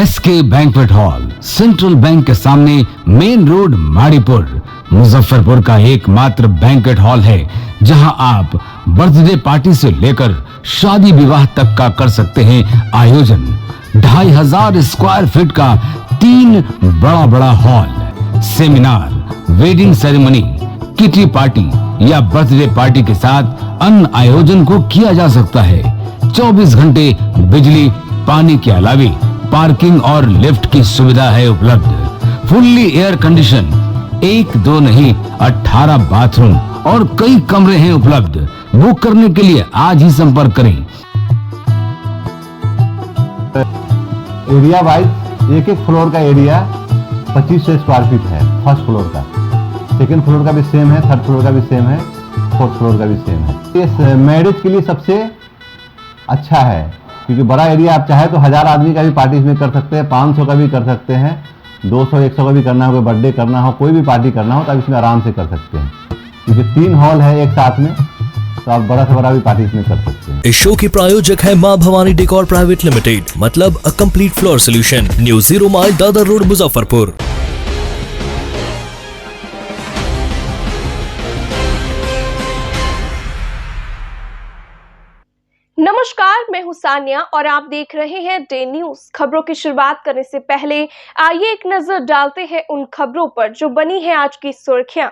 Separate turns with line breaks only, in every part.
SK banquet hall, central bank के सामने, main road, Maripur, Muzaffarpur का एकमात्र बैंक्वेट हॉल है जहां आप बर्थडे पार्टी से लेकर शादी विवाह तक का कर सकते हैं आयोजन। 2500 स्क्वायर फीट का 3 बड़ा hall, seminar, wedding ceremony, kitty party या बर्थडे पार्टी के साथ अन्य आयोजन को किया जा सकता है। 24 घंटे बिजली पानी के अलावे पार्किंग और लिफ्ट की सुविधा है उपलब्ध। फुल्ली एयर कंडीशन, 1 2 नहीं 18 बाथरूम और कई कमरे हैं उपलब्ध। बुक करने के लिए आज ही संपर्क करें।
एरिया वाइज एक फ्लोर का एरिया 2500 स्क्वायर फीट है। फर्स्ट फ्लोर का, सेकंड फ्लोर का भी सेम है, थर्ड फ्लोर का भी सेम है, फोर्थ फ्लोर का भी सेम है। ये मैरिज के लिए सबसे अच्छा है क्योंकि बड़ा एरिया, आप चाहे तो 1000 आदमी का भी पार्टी इसमें कर सकते हैं, 500 का भी कर सकते हैं, 200 100 का भी करना हो, कोई बर्थडे करना हो, कोई भी पार्टी करना हो तो आप इसमें आराम से कर सकते हैं क्योंकि 3 हॉल है एक साथ में, तो आप बड़ा से बड़ा भी पार्टी इसमें कर सकते हैं।
इस शो के प्रायोजक है मां भवानी डेकोर प्राइवेट लिमिटेड, मतलब a complete floor solution, new 0 mile, Dadar road, Muzaffarpur.
नमस्कार, मैं हूं सानिया और आप देख रहे हैं डे न्यूज। खबरों की शुरुआत करने से पहले आइए एक नजर डालते हैं उन खबरों पर जो बनी है आज की सुर्खियां।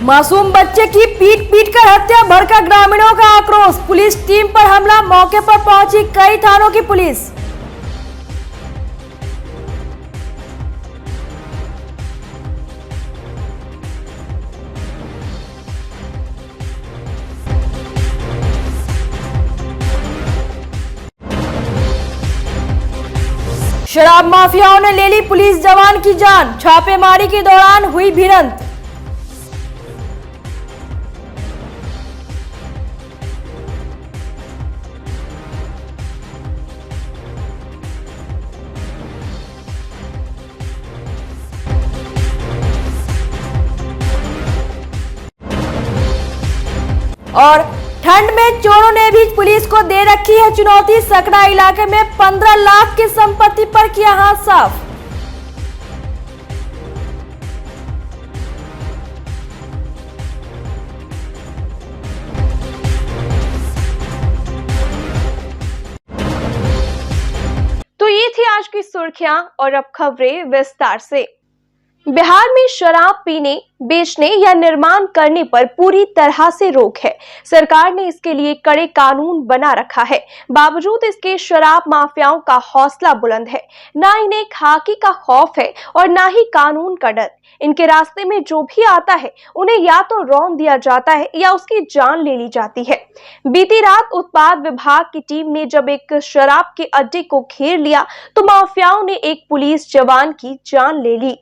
मासूम बच्चे की पीट कर हत्या, भड़का ग्रामीणों का आक्रोश, पुलिस टीम पर हमला, मौके पर पहुंची कई थानों की पुलिस। शराब माफियाओं ने ले ली पुलिस जवान की जान, छापेमारी के दौरान हुई भिड़ंत। और ठंड में चोरों ने भी पुलिस को दे रखी है चुनौती, सकड़ा इलाके में 15 लाख की संपत्ति पर किया हाथ साफ।
तो ये थी आज की सुर्खियां और अब खबरें विस्तार से। बिहार में शराब पीने, बेचने या निर्माण करने पर पूरी तरह से रोक है। सरकार ने इसके लिए कड़े कानून बना रखा है। बावजूद इसके शराब माफियाओं का हौसला बुलंद है। ना इन्हें खाकी का खौफ है और ना ही कानून का डर। इनके रास्ते में जो भी आता है उन्हें या तो रौंद दिया जाता है या उसकी जान ले ली जाती है। बीती रात उत्पाद विभाग की टीम ने जब एक शराब के अड्डे को घेर लिया तो माफियाओं ने एक पुलिस जवान की जान ले ली।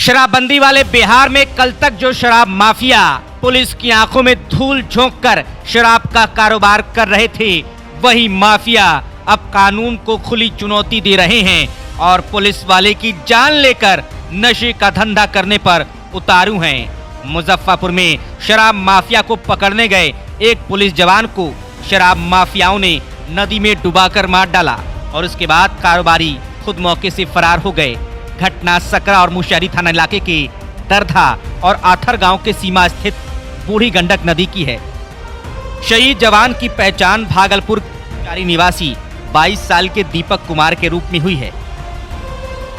शराबबंदी वाले बिहार में कल तक जो शराब माफिया पुलिस की आंखों में धूल झोंककर शराब का कारोबार कर रहे थे, वही माफिया अब कानून को खुली चुनौती दे रहे हैं और पुलिस वाले की जान लेकर नशे का धंधा करने पर उतारू हैं। मुजफ्फरपुर में शराब माफिया को पकड़ने गए एक पुलिस जवान को शराब माफियाओं ने नदी में डुबाकर मार डाला और उसके बाद कारोबारी खुद मौके से फरार हो गए। घटना सकरा और मुशहरी थाना इलाके के दरधा और आथर गांव के सीमा स्थित बूढ़ी गंडक नदी की है। शहीद जवान की पहचान भागलपुर चारी निवासी 22 साल के दीपक कुमार के रूप में हुई है।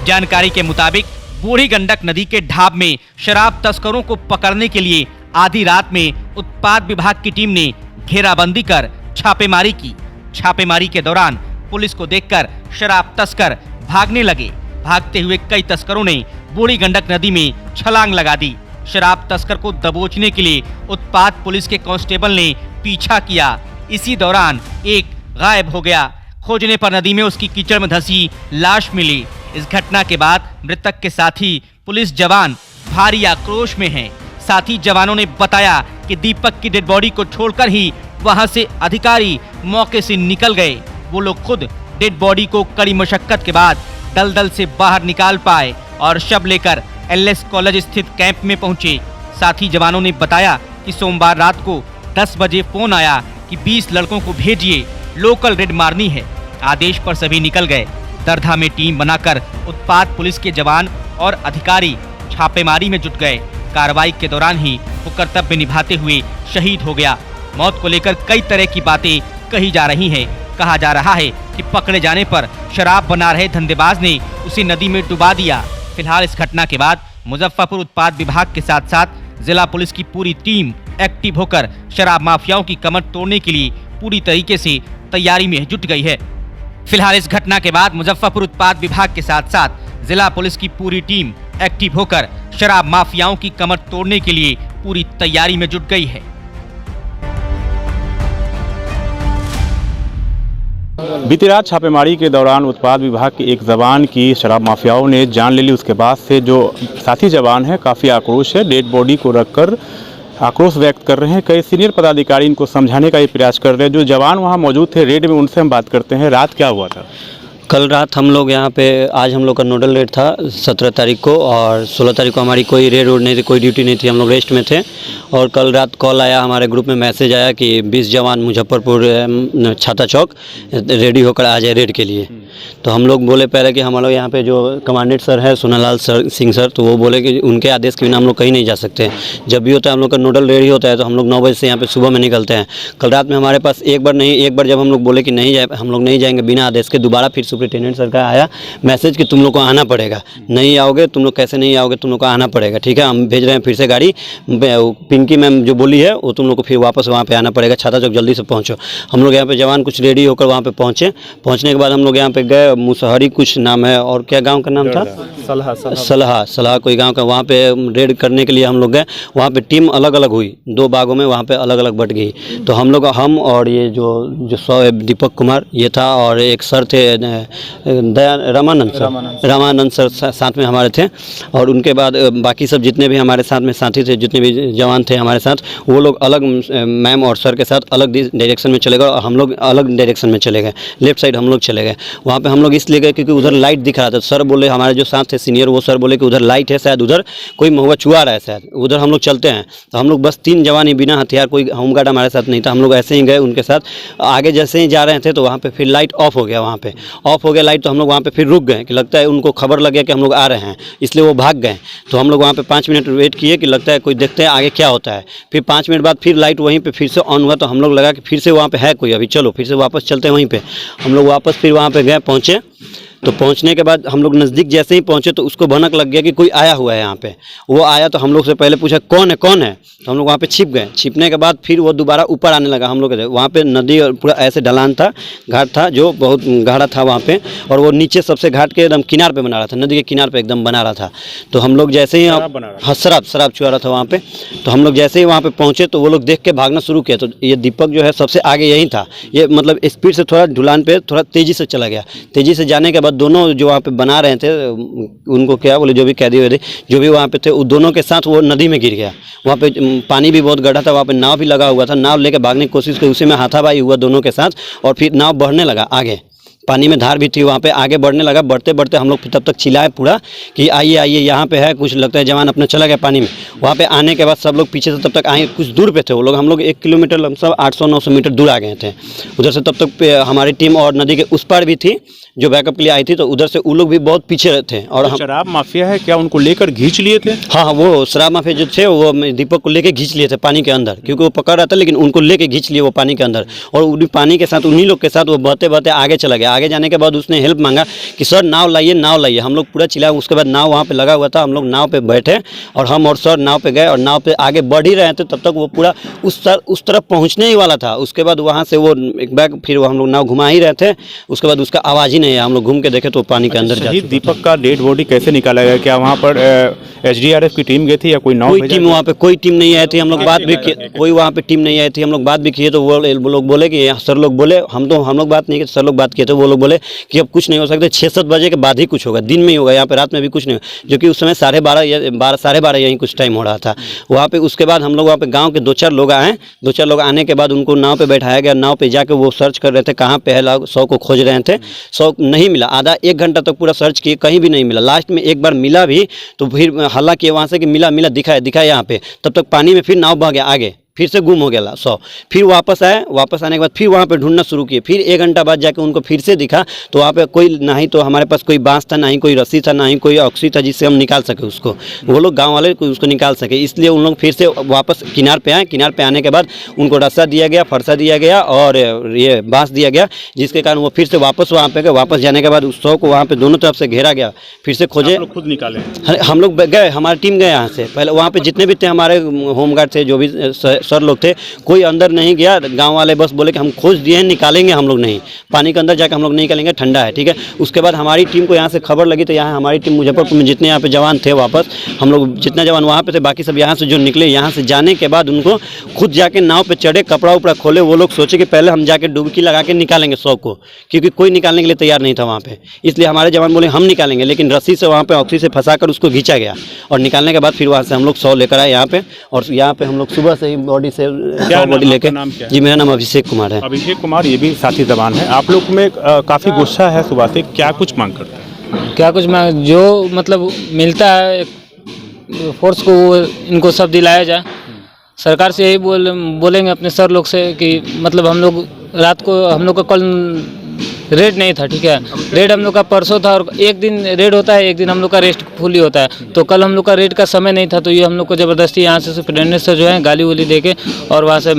जानकारी के मुताबिक बूढ़ी गंडक नदी के ढाब में शराब तस्करों को पकड़ने के लिए आधी रात में उत्पाद विभाग की टीम ने घेराबंदी कर छापेमारी की। छापेमारी के दौरान पुलिस को देखकर शराब तस्कर भागने लगे। भागते हुए कई तस्करों ने बूढ़ी गंडक नदी में छलांग लगा दी। शराब तस्कर को दबोचने के लिए उत्पाद पुलिस के कांस्टेबल ने पीछा किया। इसी दौरान एक गायब हो गया। खोजने पर नदी में उसकी कीचड़ में धंसी लाश मिली। इस घटना के बाद मृतक के साथी पुलिस जवान भारी आक्रोश में हैं। साथ ही जवानों ने बताया कि दीपक की डेड बॉडी को छोड़कर ही वहां से अधिकारी मौके से निकल गए। वो लोग खुद डेड बॉडी को कड़ी मशक्कत के बाद दलदल से बाहर निकाल पाए और शव लेकर एलएस कॉलेज स्थित कैंप में पहुंचे। साथ ही जवानों ने बताया कि सोमवार रात को 10 बजे फोन आया कि 20 लड़कों को भेजिए, लोकल रेड मारनी है। आदेश पर सभी निकल गए। दरधा में टीम बनाकर उत्पाद पुलिस के जवान और अधिकारी छापेमारी में जुट गए। कार्रवाई के दौरान ही वो कर्तव्य निभाते हुए शहीद हो गया। मौत को लेकर कई तरह की बातें कही जा रही हैं। कहा जा रहा है कि पकड़े जाने पर शराब बना रहे धंधेबाज ने उसे नदी में डुबा दिया। फिलहाल इस घटना के बाद मुजफ्फरपुर उत्पाद विभाग के साथ साथ जिला पुलिस की पूरी टीम एक्टिव होकर शराब माफियाओं की कमर तोड़ने के लिए पूरी तरीके से तैयारी में जुट गई है। फिलहाल इस घटना के बाद मुजफ्फरपुर उत्पाद विभाग के साथ साथ जिला पुलिस की पूरी टीम एक्टिव होकर शराब माफियाओं की कमर तोड़ने के लिए पूरी तैयारी में जुट गई है।
बीती रात छापेमारी के दौरान उत्पाद विभाग के एक जवान की शराब माफियाओं ने जान ले ली। उसके बाद से जो साथी जवान है काफ़ी आक्रोश है, डेड बॉडी को रखकर आक्रोश व्यक्त कर रहे हैं। कई सीनियर पदाधिकारी इनको समझाने का ही प्रयास कर रहे हैं। जो जवान वहां मौजूद थे रेड में, उनसे हम बात करते हैं। रात क्या हुआ था?
कल रात हम लोग यहाँ पे, आज हम लोग का नोडल रेड था 17 तारीख को, और 16 तारीख को हमारी कोई रेड नहीं थी, कोई ड्यूटी नहीं थी, हम लोग रेस्ट में थे। और कल रात कॉल आया, हमारे ग्रुप में मैसेज आया कि 20 जवान मुजफ्फरपुर छाता चौक रेडी होकर आ जाए रेड के लिए। तो हम लोग बोले पहले कि हम लोग यहाँ पे जो कमांडेंट सर है सोनालाल सिंह सर, तो वो बोले कि उनके आदेश के बिना हम लोग कहीं नहीं जा सकते। जब भी होता है हम लोग का नोडल रेडी होता है तो हम लोग 9 बजे से यहाँ पे सुबह में निकलते हैं। कल रात में हमारे पास एक बार जब हम लोग बोले कि नहीं जाए, हम लोग नहीं जाएंगे बिना आदेश के, दोबारा फिर सुपरिटेंडेंट सर का आया मैसेज कि तुम लोग को आना पड़ेगा, नहीं आओगे तुम लोग, कैसे नहीं आओगे, तुम लोग को आना पड़ेगा। ठीक है, हम भेज रहे हैं फिर से गाड़ी, पिंकी मैम जो बोली है वो तुम लोग को फिर वापस वहाँ पे आना पड़ेगा, छाता चौक जल्दी से पहुँचो। हम लोग यहाँ पे जवान कुछ रेडी होकर वहाँ पे पहुँचे। पहुँचने के बाद हम लोग यहाँ पे गए, मुसहरी कुछ नाम है, और क्या गाँव का नाम था, सलहा कोई गाँव का, वहाँ पे रेड करने के लिए हम लोग गए। वहाँ पे टीम अलग अलग हुई, 2 भागों में वहाँ पे अलग अलग बट गई। तो हम और ये जो दीपक कुमार ये था, और एक सर थे रामानंद सर साथ में हमारे थे। और उनके बाद बाकी सब जितने भी हमारे साथ में साथी थे, जितने भी जवान थे हमारे साथ, वो लोग अलग मैम और सर के साथ अलग डायरेक्शन में चले गए, और हम लोग अलग डायरेक्शन में चले गए, लेफ्ट साइड हम लोग चले गए। वहाँ पे हम लोग इसलिए गए क्योंकि उधर लाइट दिख रहा था। सर बोले, हमारे जो साथ थे सीनियर, वो सर बोले कि उधर लाइट है, शायद उधर कोई महुआ चुआ रहा है, शायद उधर हम लोग चलते हैं। तो हम लोग बस 3 जवान ही बिना हथियार, कोई होमगार्ड हमारे साथ नहीं था, हम लोग ऐसे ही गए उनके साथ। आगे जैसे ही जा रहे थे तो वहाँ पे फिर लाइट ऑफ हो गया, वहाँ पे ऑफ हो गया लाइट। तो हम लोग वहाँ पे फिर रुक गए कि लगता है उनको खबर लग गया कि हम लोग आ रहे हैं, इसलिए वो भाग गए। तो हम लोग वहाँ पे 5 मिनट वेट किए कि लगता है कोई, देखते हैं आगे क्या होता है। फिर 5 मिनट बाद फिर लाइट वहीं पे फिर से ऑन हुआ, तो हम लोग लगा कि फिर से वहाँ पे है कोई, अभी चलो फिर से वापस चलते हैं वहीं पे। हम लोग वापस फिर वहाँ पे गए, पहुँचे। तो पहुंचने के बाद हम लोग नज़दीक जैसे ही पहुंचे तो उसको भनक लग गया कि कोई आया हुआ है यहाँ पे। वो आया तो हम लोग से पहले पूछा कौन है। तो हम लोग वहाँ पे छिप गए। छिपने के बाद फिर वो दोबारा ऊपर आने लगा। हम लोग वहाँ पे नदी और पूरा ऐसे ढलान था, घाट था जो बहुत गाढ़ा था वहाँ पे, और वो नीचे सबसे घाट के एकदम किनार पे बना रहा था, नदी के किनार पे एकदम बना रहा था। तो हम लोग जैसे ही शराब चुआ रहा था वहाँ पे। तो हम लोग जैसे ही वहाँ पे पहुँचे तो वो लोग देख के भागना शुरू किया। तो ये दीपक जो है सबसे आगे यही था, ये मतलब स्पीड से थोड़ा ढुलान पे थोड़ा तेज़ी से चला गया। तेज़ी से जाने के बाद दोनों जो वहाँ पे बना रहे थे, उनको क्या बोले, जो भी कैदी हुए थे, जो भी वहाँ पे थे, उन दोनों के साथ वो नदी में गिर गया। वहाँ पे पानी भी बहुत गढ़ा था, वहाँ पे नाव भी लगा हुआ था। नाव लेके भागने की कोशिश की, उसी में हाथापाई हुआ दोनों के साथ, और फिर नाव बढ़ने लगा आगे। पानी में धार भी थी, वहाँ पे आगे बढ़ने लगा। बढ़ते बढ़ते हम लोग तब तक चिल्लाए पूरा कि आइए आइए यहाँ पे है कुछ, लगता है जवान अपना चला गया पानी में। वहाँ पे आने के बाद सब लोग पीछे से तब तक आए, कुछ दूर पे थे वो लोग। हम लोग 1 किलोमीटर सब 800-900 मीटर दूर आ गए थे उधर से। तब तक हमारी टीम और नदी के उस पार भी थी जो बैकअप के लिए आई थी, तो उधर से वो लोग भी बहुत पीछे थे। और
हम शराब माफिया है क्या, उनको लेकर खींच लिए थे?
हाँ, वो शराब माफिया जो थे वो दीपक को लेके खींच लिए थे पानी के अंदर, क्योंकि वो पकड़ रहा था, लेकिन उनको लेके खींच लिए वो पानी के अंदर। और उन्हीं पानी के साथ, उन्हीं लोग के साथ वो बहते बहते आगे चला गया। आगे जाने के बाद उसने हेल्प मांगा कि सर नाव लाइए। हम लोग पूरा चिल्लाए। उसके बाद नाव वहाँ पे लगा हुआ था, हम लोग नाव पे बैठे और हम और सर नाव पे गए, और नाव पे आगे बढ़ ही रहे थे। तब तक वो पूरा उस तरफ पहुँचने ही वाला था। उसके बाद वहाँ से वो एक बैग, फिर हम लोग नाव घुमा ही रहे थे। उसके बाद उसका आवाज़ ही नहीं है। हम लोग घूम के देखे तो पानी के अंदर जा चुका।
दीपक का डेड बॉडी कैसे निकाला गया? क्या वहाँ पर SDRF की टीम गई थी या कोई नाव?
कोई टीम वहाँ पे, कोई टीम नहीं आई थी। हम लोग बात भी किए, कोई वहाँ पे टीम नहीं आई थी। हम लोग बात भी किए तो वो लोग बोले कि सर लोग बोले, हम लोग बात नहीं किए, सर लोग बात किए थे। वो लोग बोले कि अब कुछ नहीं हो सकता, 6-7 बजे के बाद ही कुछ होगा, दिन में ही होगा, यहाँ पे रात में भी कुछ नहीं होगा, जो कि उस समय 12:30 यहीं कुछ टाइम हो रहा था वहाँ पे। उसके बाद हम लोग वहाँ पे गाँव के 2-4 लोग आए, 2-4 लोग आने के बाद उनको नाव पर बैठाया गया, नाव पर जाकर वो सर्च कर रहे थे कहाँ पे है, 100 को खोज रहे थे, 100 नहीं मिला, आधा 1 घंटा तक पूरा सर्च किए, कहीं भी नहीं मिला। लास्ट में एक बार मिला भी तो फिर हल्ला किए वहाँ से कि मिला दिखाया यहाँ पे, तब तक पानी में फिर नाव बह गया आगे, फिर से गुम हो गया 100। फिर वापस आए, वापस आने के बाद फिर वहाँ पे ढूंढना शुरू किए, फिर 1 घंटा बाद जाके उनको फिर से दिखा तो वहाँ पे कोई ना ही तो हमारे पास कोई बांस था, ना ही कोई रस्सी था, ना ही कोई ऑक्सी था जिससे हम निकाल सके उसको, वो लोग गांव वाले उसको निकाल सके, इसलिए उन लोग फिर से वापस किनार पे आए। किनार पे आने के बाद उनको रस्सा दिया गया, फरसा दिया गया और ये बांस दिया गया, जिसके कारण वो फिर से वापस वहाँ पे गए। वापस जाने के बाद उस 100 को वहाँ पे दोनों तरफ से घेरा गया, फिर से खोजे,
खुद निकाले?
हम लोग गए, हमारी टीम गए यहाँ से। पहले वहाँ पे जितने भी थे हमारे होमगार्ड थे, जो भी सर लोग थे, कोई अंदर नहीं गया। गांव वाले बस बोले कि हम खोज दिए हैं, निकालेंगे हम लोग नहीं, पानी के अंदर जाकर हम लोग नहीं निकालेंगे, ठंडा है, ठीक है। उसके बाद हमारी टीम को यहाँ से खबर लगी तो यहाँ हमारी टीम मुजफ्फरपुर में जितने यहाँ पे जवान थे, वापस हम लोग जितने जवान वहाँ पे थे, बाकी सब यहाँ से जो निकले, यहाँ से जाने के बाद उनको खुद जाके नाव पे चढ़े, कपड़ा उपड़ा खोले। वो लोग सोचे कि पहले हम जाके डुबकी लगा के निकालेंगे 100 को, क्योंकि कोई निकालने के लिए तैयार नहीं था वहाँ पे, इसलिए हमारे जवान बोले हम निकालेंगे, लेकिन रस्सी से वहाँ पे ऑक्सी से फंसाकर उसको खींचा गया और निकालने के बाद फिर वहाँ से हम लोग 100 लेकर आए यहाँ पे। और यहाँ पे हम लोग सुबह से ही बॉडी लेके, जी मेरा नाम अभिषेक कुमार है।
अभिषेक कुमार, ये भी साथी जवान है। आप लोग में काफ़ी गुस्सा है सुबह से, क्या कुछ मांग करते हैं?
क्या कुछ मांग, जो मतलब मिलता है फोर्स को वो इनको सब दिलाया जाए। सरकार से यही बोलेंगे अपने सर लोग से कि मतलब हम लोग रात को, हम लोग का कल रेड नहीं था, ठीक है, रेड हम लोग का परसों था और एक दिन रेड होता है, एक दिन हम लोग का रेस्ट फुली होता है। तो कल हम लोग का रेड का समय नहीं था, तो ये हम लोग को ज़बरदस्ती यहाँ से सुपरिटेंडेंट से जो है गाली उली दे के और वहाँ से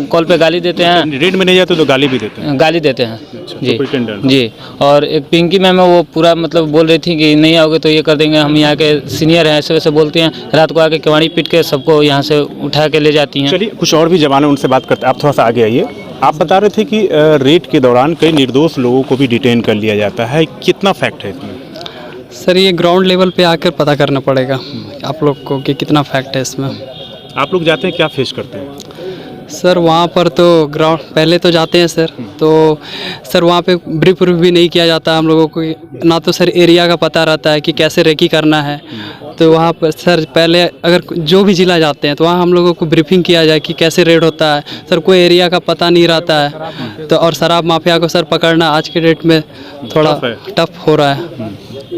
कॉल पे गाली देते हैं।
रेड में नहीं जाते तो गाली भी देते हैं?
गाली देते हैं जी
सुपरिटेंडेंट
जी। और एक पिंकी मैम है, वो पूरा मतलब बोल रही थी कि नहीं आओगे तो ये कर देंगे, हम यहाँ के सीनियर हैं, ऐसे वैसे बोलते हैं। रात को आके केवाड़ी पीट के सबको यहाँ से उठा के ले जाती हैं।
चलिए कुछ और भी जवान है, उनसे बात करते हैं। आप थोड़ा सा आगे आइए। आप बता रहे थे कि रेड के दौरान कई निर्दोष लोगों को भी डिटेन कर लिया जाता है, कितना फैक्ट है इसमें?
सर ये ग्राउंड लेवल पे आकर पता करना पड़ेगा आप लोग को कि कितना फैक्ट है इसमें।
आप लोग जाते हैं, क्या फेस करते हैं?
सर वहाँ पर तो ग्राउंड पहले तो जाते हैं सर, तो सर वहाँ पे ब्रीफ भी नहीं किया जाता हम लोगों को, ना तो सर एरिया का पता रहता है कि कैसे रेकी करना है। तो वहाँ पर सर पहले अगर जो भी जिला जाते हैं तो वहाँ हम लोगों को ब्रीफिंग किया जाए कि कैसे रेड होता है। सर कोई एरिया का पता नहीं रहता है, तो और शराब माफिया को सर पकड़ना आज के डेट में थोड़ा टफ हो रहा है।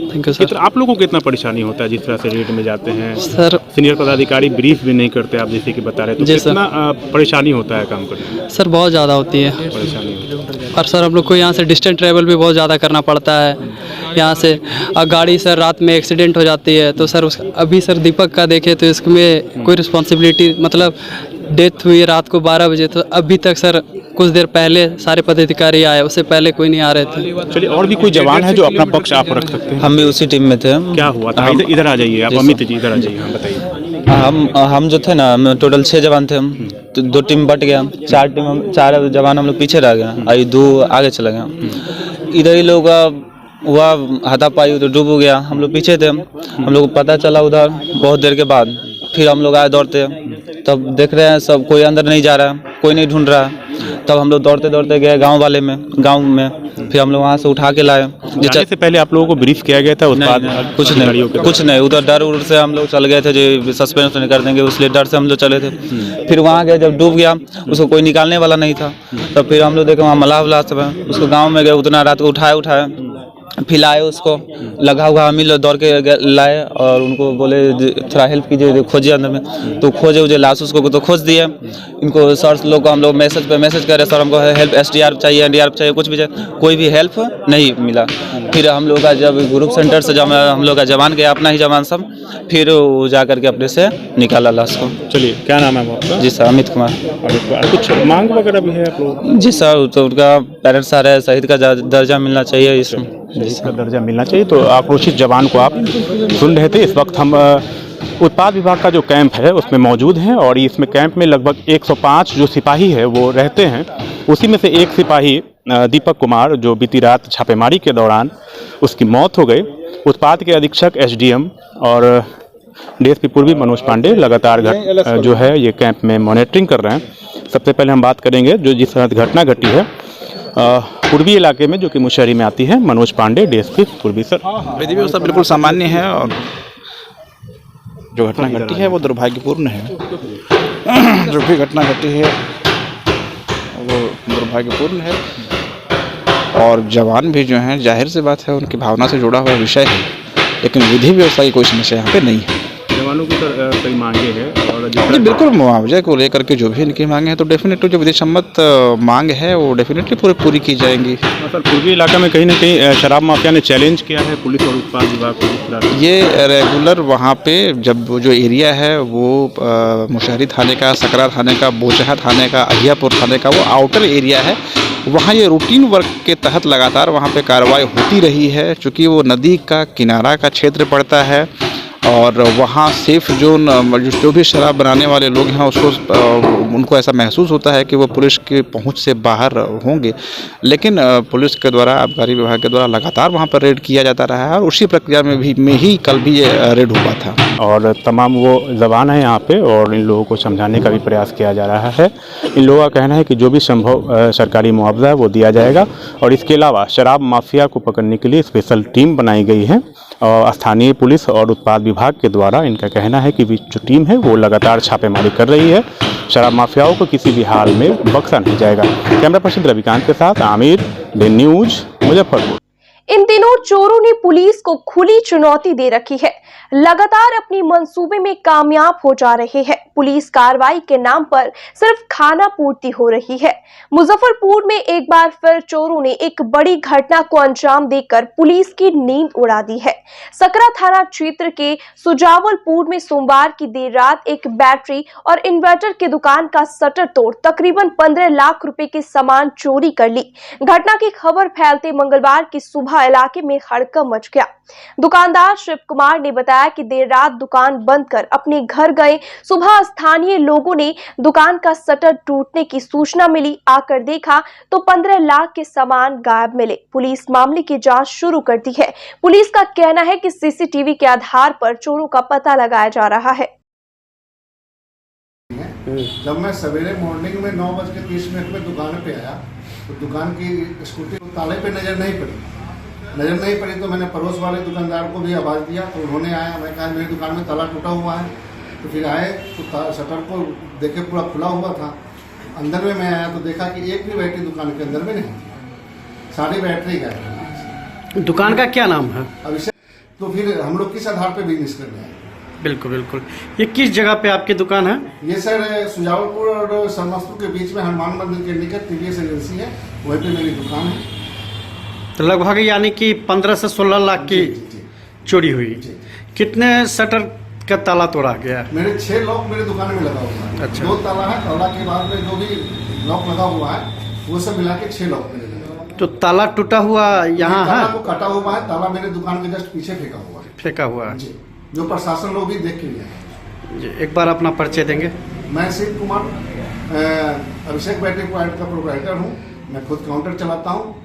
Thank you sir.
आप लोगों को कितना परेशानी होता है जिस तरह से रेड में जाते हैं?
सर
सीनियर पदाधिकारी ब्रीफ भी नहीं करते, आप जैसे कि बता रहे, तो कितना परेशानी होता है काम करने में?
सर बहुत ज़्यादा होती है
परेशानी।
और सर हम लोग को यहाँ से डिस्टेंस ट्रैवल भी बहुत ज़्यादा करना पड़ता है यहाँ से। गाड़ी सर रात में एक्सीडेंट हो जाती है तो सर अभी सर दीपक का देखें तो इसमें कोई रिस्पॉन्सिबिलिटी, मतलब डेथ हुई रात को 12 बजे, तो अभी तक सर कुछ देर पहले सारे पदाधिकारी आए, उससे पहले कोई नहीं आ रहे थे।
चलिए और भी कोई जवान है जो अपना पक्ष आप रख सकते हैं?
हम भी उसी टीम में थे।
क्या हुआ था? इधर आ जाइए आप, अमित जी इधर आ जाइए, हम बताइए।
हम जो थे ना, हम टोटल 6 जवान थे। हम तो 2 टीम बट गया, 4 जवान हम लोग पीछे रह गए, आई 2 आगे चले गए। इधर ही लोग हुआ हाथापाई, तो डूब गया, हम लोग पीछे थे। हम लोग को पता चला उधर बहुत देर के बाद, फिर हम लोग आए दौड़ते, तब देख रहे हैं सब कोई अंदर नहीं जा रहा है, कोई नहीं ढूंढ रहा है। तब हम लोग दौड़ते दौड़ते गए गांव में, फिर हम लोग वहाँ से उठा के लाए।
जाने से पहले आप लोगों को ब्रीफ किया गया था?
कुछ नहीं, उधर डर उड़ से हम लोग चल गए थे, जो सस्पेंस नहीं कर देंगे इसलिए डर से हम लोग चले थे। फिर वहाँ गए, जब डूब गया उसको कोई निकालने वाला नहीं था, तब फिर हम लोग देखे वहाँ मलाह सब है, उसको गाँव में गए, उतना रात को उठाए फिर लाए उसको, लगा हुआ हम ही लोग दौड़ के लाए और उनको बोले थोड़ा हेल्प कीजिए, खोजिए अंदर में। तो खोजे उजे लाश उसको तो खोज दिए। इनको सर लोग को हम लोग मैसेज कर रहे, सर हमको हेल्प SDR चाहिए, NDR चाहिए, कुछ भी चाहिए, कोई भी हेल्प नहीं मिला। फिर हम लोग का जब ग्रुप सेंटर से जब हम लोग का जवान गया, अपना ही जवान सब, फिर वो जा करके अपने से निकाला लाश को।
चलिए क्या नाम है आपका?
जी सर, अमित कुमार।
कुछ मांग वगैरह भी है आप लोग?
जी सर, तो उनका पेरेंट्स आ रहे हैं, शहीद का दर्जा मिलना चाहिए, इसमें
इसका दर्जा मिलना चाहिए। तो आक्रोशित जवान को आप सुन रहे थे। इस वक्त हम उत्पाद विभाग का जो कैंप है उसमें मौजूद हैं और इसमें कैंप में लगभग 105 जो सिपाही है वो रहते हैं। उसी में से एक सिपाही दीपक कुमार, जो बीती रात छापेमारी के दौरान उसकी मौत हो गई। उत्पाद के अधीक्षक SDM और DSP पूर्वी मनोज पांडे लगातार जो है ये कैंप में मॉनिटरिंग कर रहे हैं। सबसे पहले हम बात करेंगे जो जिस तरह घटना घटी है, पूर्वी इलाके में जो कि मुशहरी में आती है। मनोज पांडे, डीएसपी पूर्वी। सर,
विधि व्यवस्था बिल्कुल सामान्य है और जो घटना घटी है वो दुर्भाग्यपूर्ण है। जो भी घटना घटी है वो दुर्भाग्यपूर्ण है और जवान भी जो हैं, जाहिर सी बात है उनकी भावना से जुड़ा हुआ विषय है, लेकिन विधि व्यवस्था की कोई समस्या यहाँ पे नहीं है।
जवानों की कई मांगे हैं और
जी बिल्कुल, मुआवजे को लेकर के जो भी इनकी मांगे हैं तो डेफिनेटली जो विधि सम्मत मांग है वो डेफिनेटली पूरी की जाएंगी।
सर, पूर्वी इलाका में कहीं ना कहीं शराब माफिया ने चैलेंज किया है पुलिस और उत्पाद विभाग को।
ये रेगुलर वहाँ पे जब जो एरिया है वो मुशहरी थाने का, सकरा थाने का, बोचहा थाने का, अहियापुर थाने का वो आउटर एरिया है, वहाँ ये रूटीन वर्क के तहत लगातार वहाँ पे कार्रवाई होती रही है। चूँकि वो नदी का किनारा का क्षेत्र पड़ता है और वहाँ सेफ जोन, जो भी शराब बनाने वाले लोग हैं उसको उनको ऐसा महसूस होता है कि वो पुलिस की पहुंच से बाहर होंगे, लेकिन पुलिस के द्वारा, आबकारी विभाग के द्वारा लगातार वहाँ पर रेड किया जाता रहा है और उसी प्रक्रिया में ही कल भी ये रेड हुआ था।
और तमाम वो जवान हैं यहाँ पे और इन लोगों को समझाने का भी प्रयास किया जा रहा है। इन लोगों का कहना है कि जो भी संभव सरकारी मुआवजा है वो दिया जाएगा और इसके अलावा शराब माफिया को पकड़ने के लिए स्पेशल टीम बनाई गई है और स्थानीय पुलिस और उत्पाद विभाग के द्वारा इनका कहना है कि जो टीम है वो लगातार छापेमारी कर रही है। शराब माफियाओं को किसी भी हाल में बख्शा नहीं जाएगा। कैमरा पर्सन रविकांत के साथ आमिर, डी न्यूज, मुजफ्फरपुर।
इन दिनों चोरों ने पुलिस को खुली चुनौती दे रखी है, लगातार अपनी मंसूबे में कामयाब हो जा रहे हैं। पुलिस कार्रवाई के नाम पर सिर्फ खाना पूर्ति हो रही है। मुजफ्फरपुर में एक बार फिर चोरों ने एक बड़ी घटना को अंजाम देकर पुलिस की नींद उड़ा दी है। सकरा थाना क्षेत्र के सुजावलपुर में सोमवार की देर रात एक बैटरी और इन्वर्टर की दुकान का शटर तोड़ तकरीबन 15 लाख रुपए के सामान चोरी कर ली। घटना की खबर फैलते मंगलवार की सुबह इलाके में हड़कंप मच गया। दुकानदार शिव कुमार ने बताया कि देर रात दुकान बंद कर अपने घर गए। सुबह स्थानीय लोगों ने दुकान का शटर टूटने की सूचना मिली। आकर देखा तो 15 लाख के सामान गायब मिले। पुलिस मामले की जांच शुरू कर दी है। पुलिस का कहना है कि सीसीटीवी के आधार पर चोरों का पता लगाया जा रहा है।
जब मैं सवेरे मॉर्निंग में 9:30 में दुकान पे आया तो दुकान की स्कूटी ताले पे नजर नहीं पड़ी तो मैंने पड़ोस वाले दुकानदार को भी आवाज़ दिया तो उन्होंने आया। मैं कहा मेरी दुकान में ताला टूटा हुआ है, तो फिर आए तो शटर को देखे पूरा खुला हुआ था। अंदर में मैं आया तो देखा कि एक भी बैटरी दुकान के अंदर में नहीं थी, सारी बैटरी गायब।
दुकान का क्या नाम है?
अभिषेक। तो फिर हम लोग किस आधार पर बिजनेस कर रहे हैं?
बिल्कुल। ये किस जगह पे आपकी दुकान है?
ये सर सुजावलपुर और समस्तपुर के बीच में हनुमान मंदिर के निकट टीवीएस एजेंसी है, वहीं पे मेरी दुकान है।
तो लगभग यानी कि 15 से 16 लाख की चोरी हुई। कितने शटर का ताला तोड़ा गया?
मेरे 6 लॉक मेरे दुकान में लगा हुआ है। अच्छा। 2 ताला है, ताला के बाद में जो भी लॉक लगा हुआ है वो सब मिला के 6 लॉक मेरे लगा।
तो ताला टूटा हुआ यहाँ है?
ताला को कटा हुआ है, ताला मेरे दुकान के जस्ट पीछे फेंका हुआ है। जो प्रशासन लोग भी देख के गए।
एक बार अपना परिचय देंगे।
मैं शिव कुमार अभिषेक बैटरी पॉइंट का प्रोप्राइटर हूँ। मैं खुद काउंटर चलाता हूँ।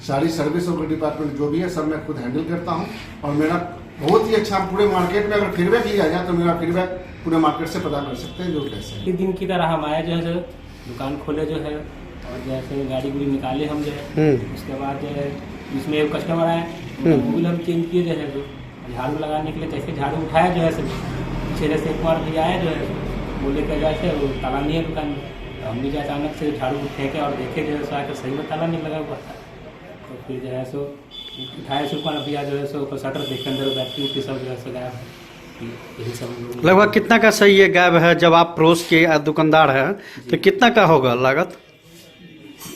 सारी सर्विस और डिपार्टमेंट जो भी है सब मैं खुद हैंडल करता हूँ और मेरा बहुत ही अच्छा, पूरे मार्केट में अगर फीडबैक लिया जाए तो मेरा फीडबैक पूरे मार्केट से पता कर सकते हैं जो कैसे।
दिन की तरह हम आए जो है दुकान खोले जो है और जैसे गाड़ी गुड़ी निकाले हम जो है, उसके बाद जो है इसमें एक कस्टमर आए, मोबाइल हम चेंज किए जो है, झाड़ू लगाने के लिए जैसे झाड़ू उठाया जो है पीछे से एक बार भी आया जो है, बोले के जैसे वो ताला नहीं है दुकान में। तो हम भी जो अचानक से झाड़ू फेंके और देखे जो है आकर सही में ताला नहीं लगा हुआ था। तो फिर जो है सो उठाए से ऊपर भैया जो है सो शटर देखे अंदर बैटरी की सब जो है सो गायब। यही सब
लगभग कितना का सही ये गायब है? जब आप पड़ोस के दुकानदार हैं तो कितना का होगा लागत?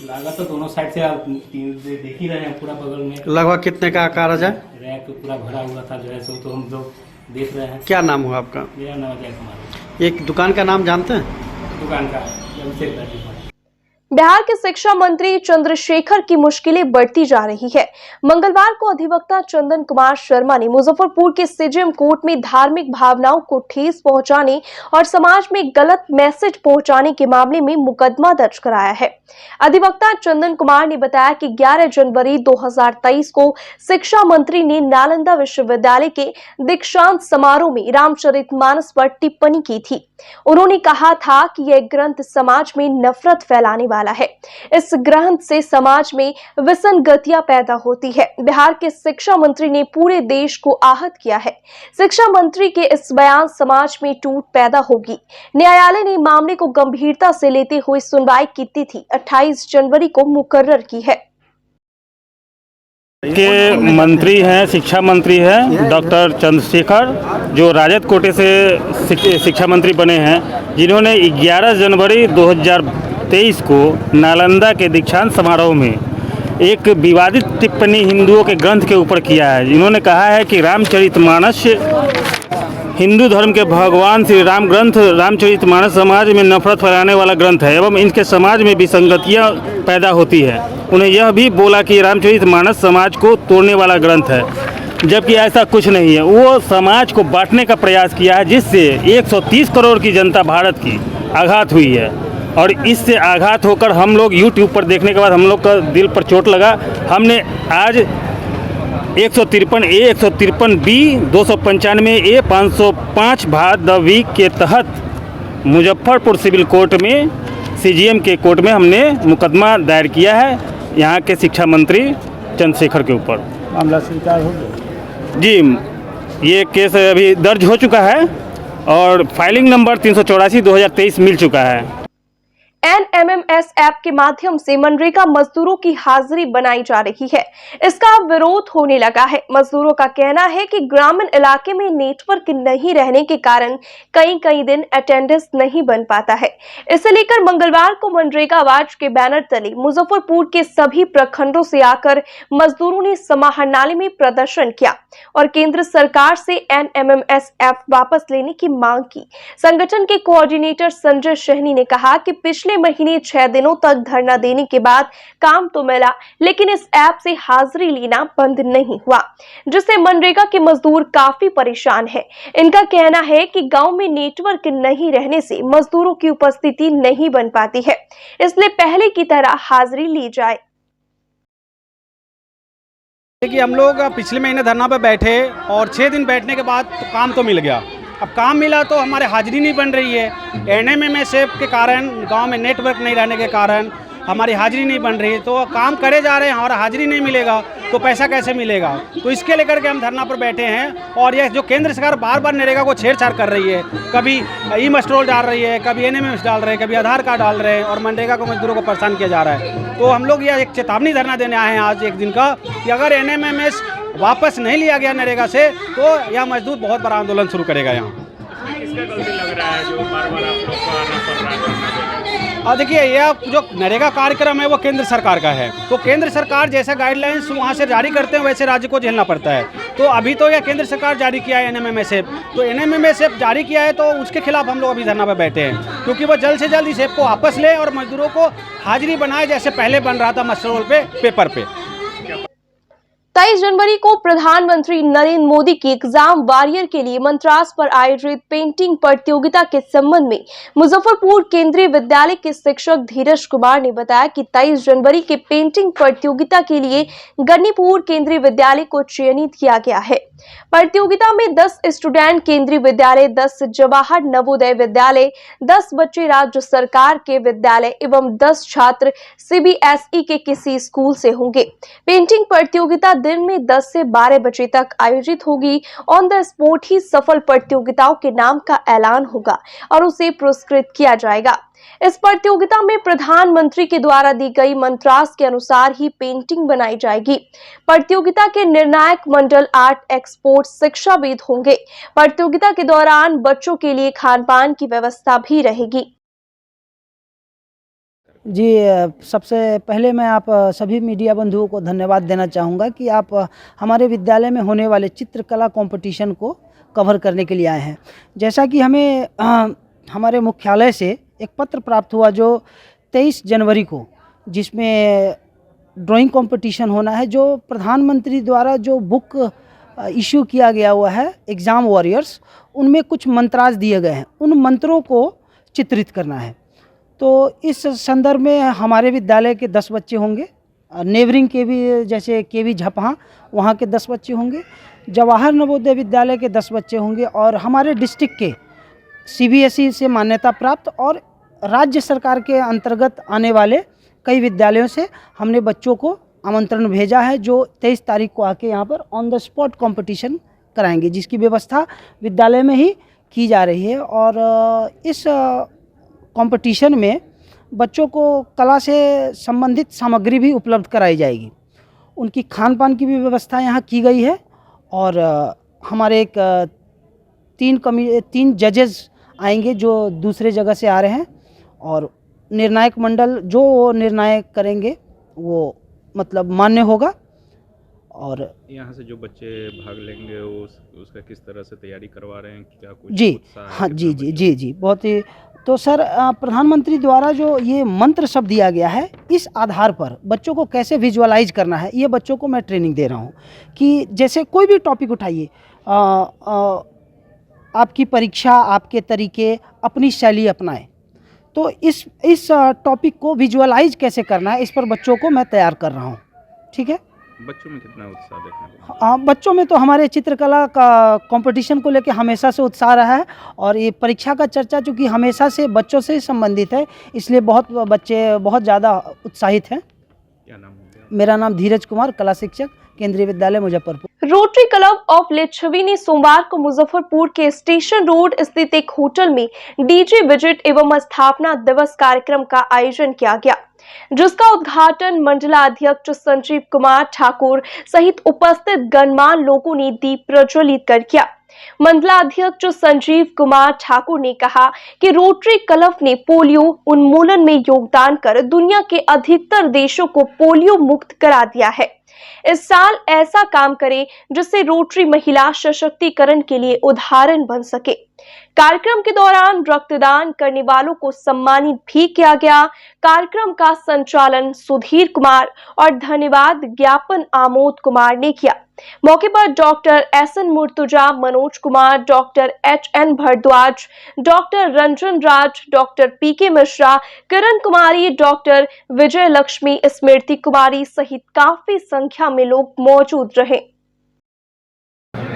लागत तो दोनों साइड से आप देख ही रहे हैं, पूरा बगल में
लगभग कितने का आकार आ जाए?
रैक पूरा भरा हुआ था जो है सो, तो हम लोग देख रहे हैं।
क्या नाम हुआ आपका?
मेरा नाम अजय कुमार।
एक दुकान का नाम जानते हैं?
दुकान का अभिषेक बैटरी।
बिहार के शिक्षा मंत्री चंद्रशेखर की मुश्किलें बढ़ती जा रही है। मंगलवार को अधिवक्ता चंदन कुमार शर्मा ने मुजफ्फरपुर के सीजेएम कोर्ट में धार्मिक भावनाओं को ठेस पहुंचाने और समाज में गलत मैसेज पहुंचाने के मामले में मुकदमा दर्ज कराया है। अधिवक्ता चंदन कुमार ने बताया कि 11 जनवरी 2023 को शिक्षा मंत्री ने नालंदा विश्वविद्यालय के दीक्षांत समारोह में रामचरितमानस पर टिप्पणी की थी। उन्होंने कहा था कि यह ग्रंथ समाज में नफरत फैलाने वाला वाला है। इस ग्रंथ से समाज में विसंगतियां पैदा होती है। बिहार के शिक्षा मंत्री ने पूरे देश को आहत किया है। शिक्षा मंत्री के इस बयान समाज में टूट पैदा होगी। न्यायालय ने मामले को गंभीरता से लेते हुए सुनवाई की तिथि 28 जनवरी को मुकर्रर की है।
के मंत्री हैं, शिक्षा मंत्री हैं डॉक्टर चंद्रशेखर, जो राजद कोटे से शिक्षा मंत्री बने हैं, जिन्होंने 11 जनवरी 2023 को नालंदा के दीक्षांत समारोह में एक विवादित टिप्पणी हिंदुओं के ग्रंथ के ऊपर किया है। इन्होंने कहा है कि रामचरितमानस हिंदू धर्म के भगवान श्री राम ग्रंथ रामचरितमानस समाज में नफरत फैलाने वाला ग्रंथ है एवं इनके समाज में विसंगतियां पैदा होती है। उन्हें यह भी बोला कि रामचरितमानस समाज को तोड़ने वाला ग्रंथ है, जबकि ऐसा कुछ नहीं है। वो समाज को बांटने का प्रयास किया है, जिससे 130 करोड़ की जनता भारत की आघात हुई है। और इससे आघात होकर हम लोग यूट्यूब पर देखने के बाद हम लोग का दिल पर चोट लगा। हमने आज 153A, 153B, 295A, 505 भाग द वीक के तहत मुजफ्फरपुर सिविल कोर्ट में CGM के कोर्ट में हमने मुकदमा दायर किया है यहाँ के शिक्षा मंत्री चंद्रशेखर के ऊपर। मामला स्वीकार हो गया जी, ये केस अभी दर्ज हो चुका है और फाइलिंग नंबर 384/2023 मिल चुका है।
NMMS ऐप के माध्यम से मनरेगा मजदूरों की हाजिरी बनाई जा रही है। इसका विरोध होने लगा है। मजदूरों का कहना है कि ग्रामीण इलाके में नेटवर्क नहीं रहने के कारण कई दिन अटेंडेंस नहीं बन पाता है। इसे लेकर मंगलवार को मनरेगा अवार्ड के बैनर तले मुजफ्फरपुर के सभी प्रखंडों से आकर मजदूरों ने समाहरणालय में प्रदर्शन किया और केंद्र सरकार से NMMS ऐप वापस लेने की मांग की। संगठन के कोऑर्डिनेटर संजय सहनी ने कहा कि पिछले महीने 6 दिनों तक धरना देने के बाद काम तो मिला, लेकिन इस ऐप से हाजिरी लेना बंद नहीं हुआ, जिससे मनरेगा के मजदूर काफी परेशान हैं। इनका कहना है कि गांव में नेटवर्क नहीं रहने से मजदूरों की उपस्थिति नहीं बन पाती है, इसलिए पहले की तरह हाजिरी ली जाए।
कि हम लोग पिछले महीने धरना पे बैठे और 6 दिन बैठने के बाद तो काम तो मिल गया। अब काम मिला तो हमारे हाजिरी नहीं बन रही है। NMMS ऐप के कारण, गांव में नेटवर्क नहीं रहने के कारण हमारी हाजिरी नहीं बन रही है। तो काम करे जा रहे हैं और हाजिरी नहीं मिलेगा तो पैसा कैसे मिलेगा? तो इसके लेकर के हम धरना पर बैठे हैं। और यह जो केंद्र सरकार बार बार नरेगा को छेड़छाड़ कर रही है, कभी ई-मस्ट्रोल डाल रही है, कभी NMMS डाल रहे हैं, कभी आधार कार्ड डाल रहे हैं और मनरेगा को मजदूरों को परेशान किया जा रहा है। तो हम लोग यह एक चेतावनी धरना देने आए हैं आज एक दिन का, कि अगर NMMS वापस नहीं लिया गया नरेगा से तो यह मजदूर बहुत बड़ा आंदोलन शुरू करेगा यहाँ।
किसका गलती लग रहा है जो बार-बार आप लोग को आना पड़ रहा है?
देखिए, यह जो नरेगा कार्यक्रम है वो केंद्र सरकार का है, तो केंद्र सरकार जैसा गाइडलाइंस वहाँ से जारी करते हैं वैसे राज्य को झेलना पड़ता है। तो अभी तो यह केंद्र सरकार जारी किया है NMMS ऐप, तो NMMS ऐप जारी किया है तो उसके खिलाफ हम लोग अभी धरना पर बैठे हैं, क्योंकि वो जल्द से जल्द इस ऐप को वापस ले और मजदूरों को हाजिरी बनाए जैसे पहले बन रहा था मस्टरोल पे, पेपर पे।
23 जनवरी को प्रधानमंत्री नरेंद्र मोदी की एग्जाम वॉरियर के लिए मंत्रास पर आयोजित पेंटिंग प्रतियोगिता के संबंध में मुजफ्फरपुर केंद्रीय विद्यालय के शिक्षक धीरज कुमार ने बताया कि 23 जनवरी के पेंटिंग प्रतियोगिता के लिए गन्नीपुर केंद्रीय विद्यालय को चयनित किया गया है। प्रतियोगिता में 10 स्टूडेंट केंद्रीय विद्यालय, 10 जवाहर नवोदय विद्यालय, 10 बच्चे राज्य सरकार के विद्यालय एवं 10 छात्र CBSE के किसी स्कूल से होंगे। पेंटिंग प्रतियोगिता दिन में 10 से 12 बजे तक आयोजित होगी। ऑन द स्पॉट ही सफल प्रतियोगिताओं के नाम का ऐलान होगा और उसे पुरस्कृत किया जाएगा। इस प्रतियोगिता में प्रधानमंत्री के द्वारा दी गई मंत्रास के अनुसार ही पेंटिंग बनाई जाएगी। प्रतियोगिता के निर्णायक मंडल आर्ट एक्सपोर्ट शिक्षाविद होंगे। प्रतियोगिता के दौरान बच्चों के लिए खान पान की व्यवस्था भी रहेगी।
जी, सबसे पहले मैं आप सभी मीडिया बंधुओं को धन्यवाद देना चाहूँगा कि आप हमारे विद्यालय में होने वाले चित्रकला कंपटीशन को कवर करने के लिए आए हैं। जैसा कि हमें हमारे मुख्यालय से एक पत्र प्राप्त हुआ जो 23 जनवरी को, जिसमें ड्राइंग कंपटीशन होना है, जो प्रधानमंत्री द्वारा जो बुक इशू किया गया हुआ है एग्ज़ाम वॉरियर्स, उनमें कुछ मंत्रास दिए गए हैं, उन मंत्रों को चित्रित करना है। तो इस संदर्भ में हमारे विद्यालय के 10 बच्चे होंगे, नेबरिंग के भी जैसे KV झपहा वहाँ के 10 बच्चे होंगे, जवाहर नवोदय विद्यालय के 10 बच्चे होंगे और हमारे डिस्ट्रिक्ट के CBSE से मान्यता प्राप्त और राज्य सरकार के अंतर्गत आने वाले कई विद्यालयों से हमने बच्चों को आमंत्रण भेजा है, जो 23 तारीख को आके यहाँ पर ऑन द स्पॉट कंपटीशन कराएंगे, जिसकी व्यवस्था विद्यालय में ही की जा रही है। और इस कंपटीशन में बच्चों को कला से संबंधित सामग्री भी उपलब्ध कराई जाएगी। उनकी खान पान की भी व्यवस्था यहाँ की गई है। और हमारे एक 3 जजेस आएंगे जो दूसरे जगह से आ रहे हैं, और निर्णायक मंडल जो निर्णय करेंगे वो मतलब मान्य होगा। और
यहाँ से जो बच्चे भाग लेंगे उसका किस तरह से तैयारी करवा रहे हैं, क्या कुछ
जी हाँ जी बहुत ही। तो सर प्रधानमंत्री द्वारा जो ये मंत्र शब्द दिया गया है, इस आधार पर बच्चों को कैसे विजुअलाइज करना है, ये बच्चों को मैं ट्रेनिंग दे रहा हूँ कि जैसे कोई भी टॉपिक उठाइए, आपकी परीक्षा, आपके तरीके, अपनी शैली अपनाएं। तो इस टॉपिक को विजुअलाइज कैसे करना है, इस पर बच्चों को मैं तैयार कर रहा हूँ। ठीक है।
बच्चों में कितना उत्साह देखने को?
बच्चों में तो हमारे चित्रकला का कंपटीशन को लेकर हमेशा से उत्साह रहा है, और ये परीक्षा का चर्चा चूँकि हमेशा से बच्चों से संबंधित है, इसलिए बहुत बच्चे बहुत ज़्यादा उत्साहित हैं।
क्या नाम है?
मेरा नाम धीरज कुमार, कला शिक्षक, Kendriya Vidyalaya Muzaffarpur.
Rotary Club of Lichchhavi ने सोमवार को मुजफ्फरपुर के स्टेशन रोड स्थित एक होटल में डीजे विजिट एवं स्थापना दिवस कार्यक्रम का आयोजन किया गया, जिसका उद्घाटन मंडलाध्यक्ष संजीव कुमार ठाकुर सहित उपस्थित गणमान्य लोगों ने दीप प्रज्वलित कर किया। मंडलाध्यक्ष संजीव कुमार ठाकुर ने कहा कि रोटरी क्लब ने पोलियो उन्मूलन में योगदान कर दुनिया के अधिकतर देशों को पोलियो मुक्त करा दिया है। इस साल ऐसा काम करे जिससे रोटरी महिला सशक्तिकरण के लिए उदाहरण बन सके। कार्यक्रम के दौरान रक्तदान करने वालों को सम्मानित भी किया गया। कार्यक्रम का संचालन सुधीर कुमार और धन्यवाद ज्ञापन आमोद कुमार ने किया। मौके पर doctor S N Murtuza, Manoj Kumar, doctor H N Bhardwaj, doctor Ranjan Raj, doctor P K Mishra, Kiran Kumari, doctor Vijay Lakshmi, Smriti Kumari सहित काफी संख्या में लोग मौजूद रहे।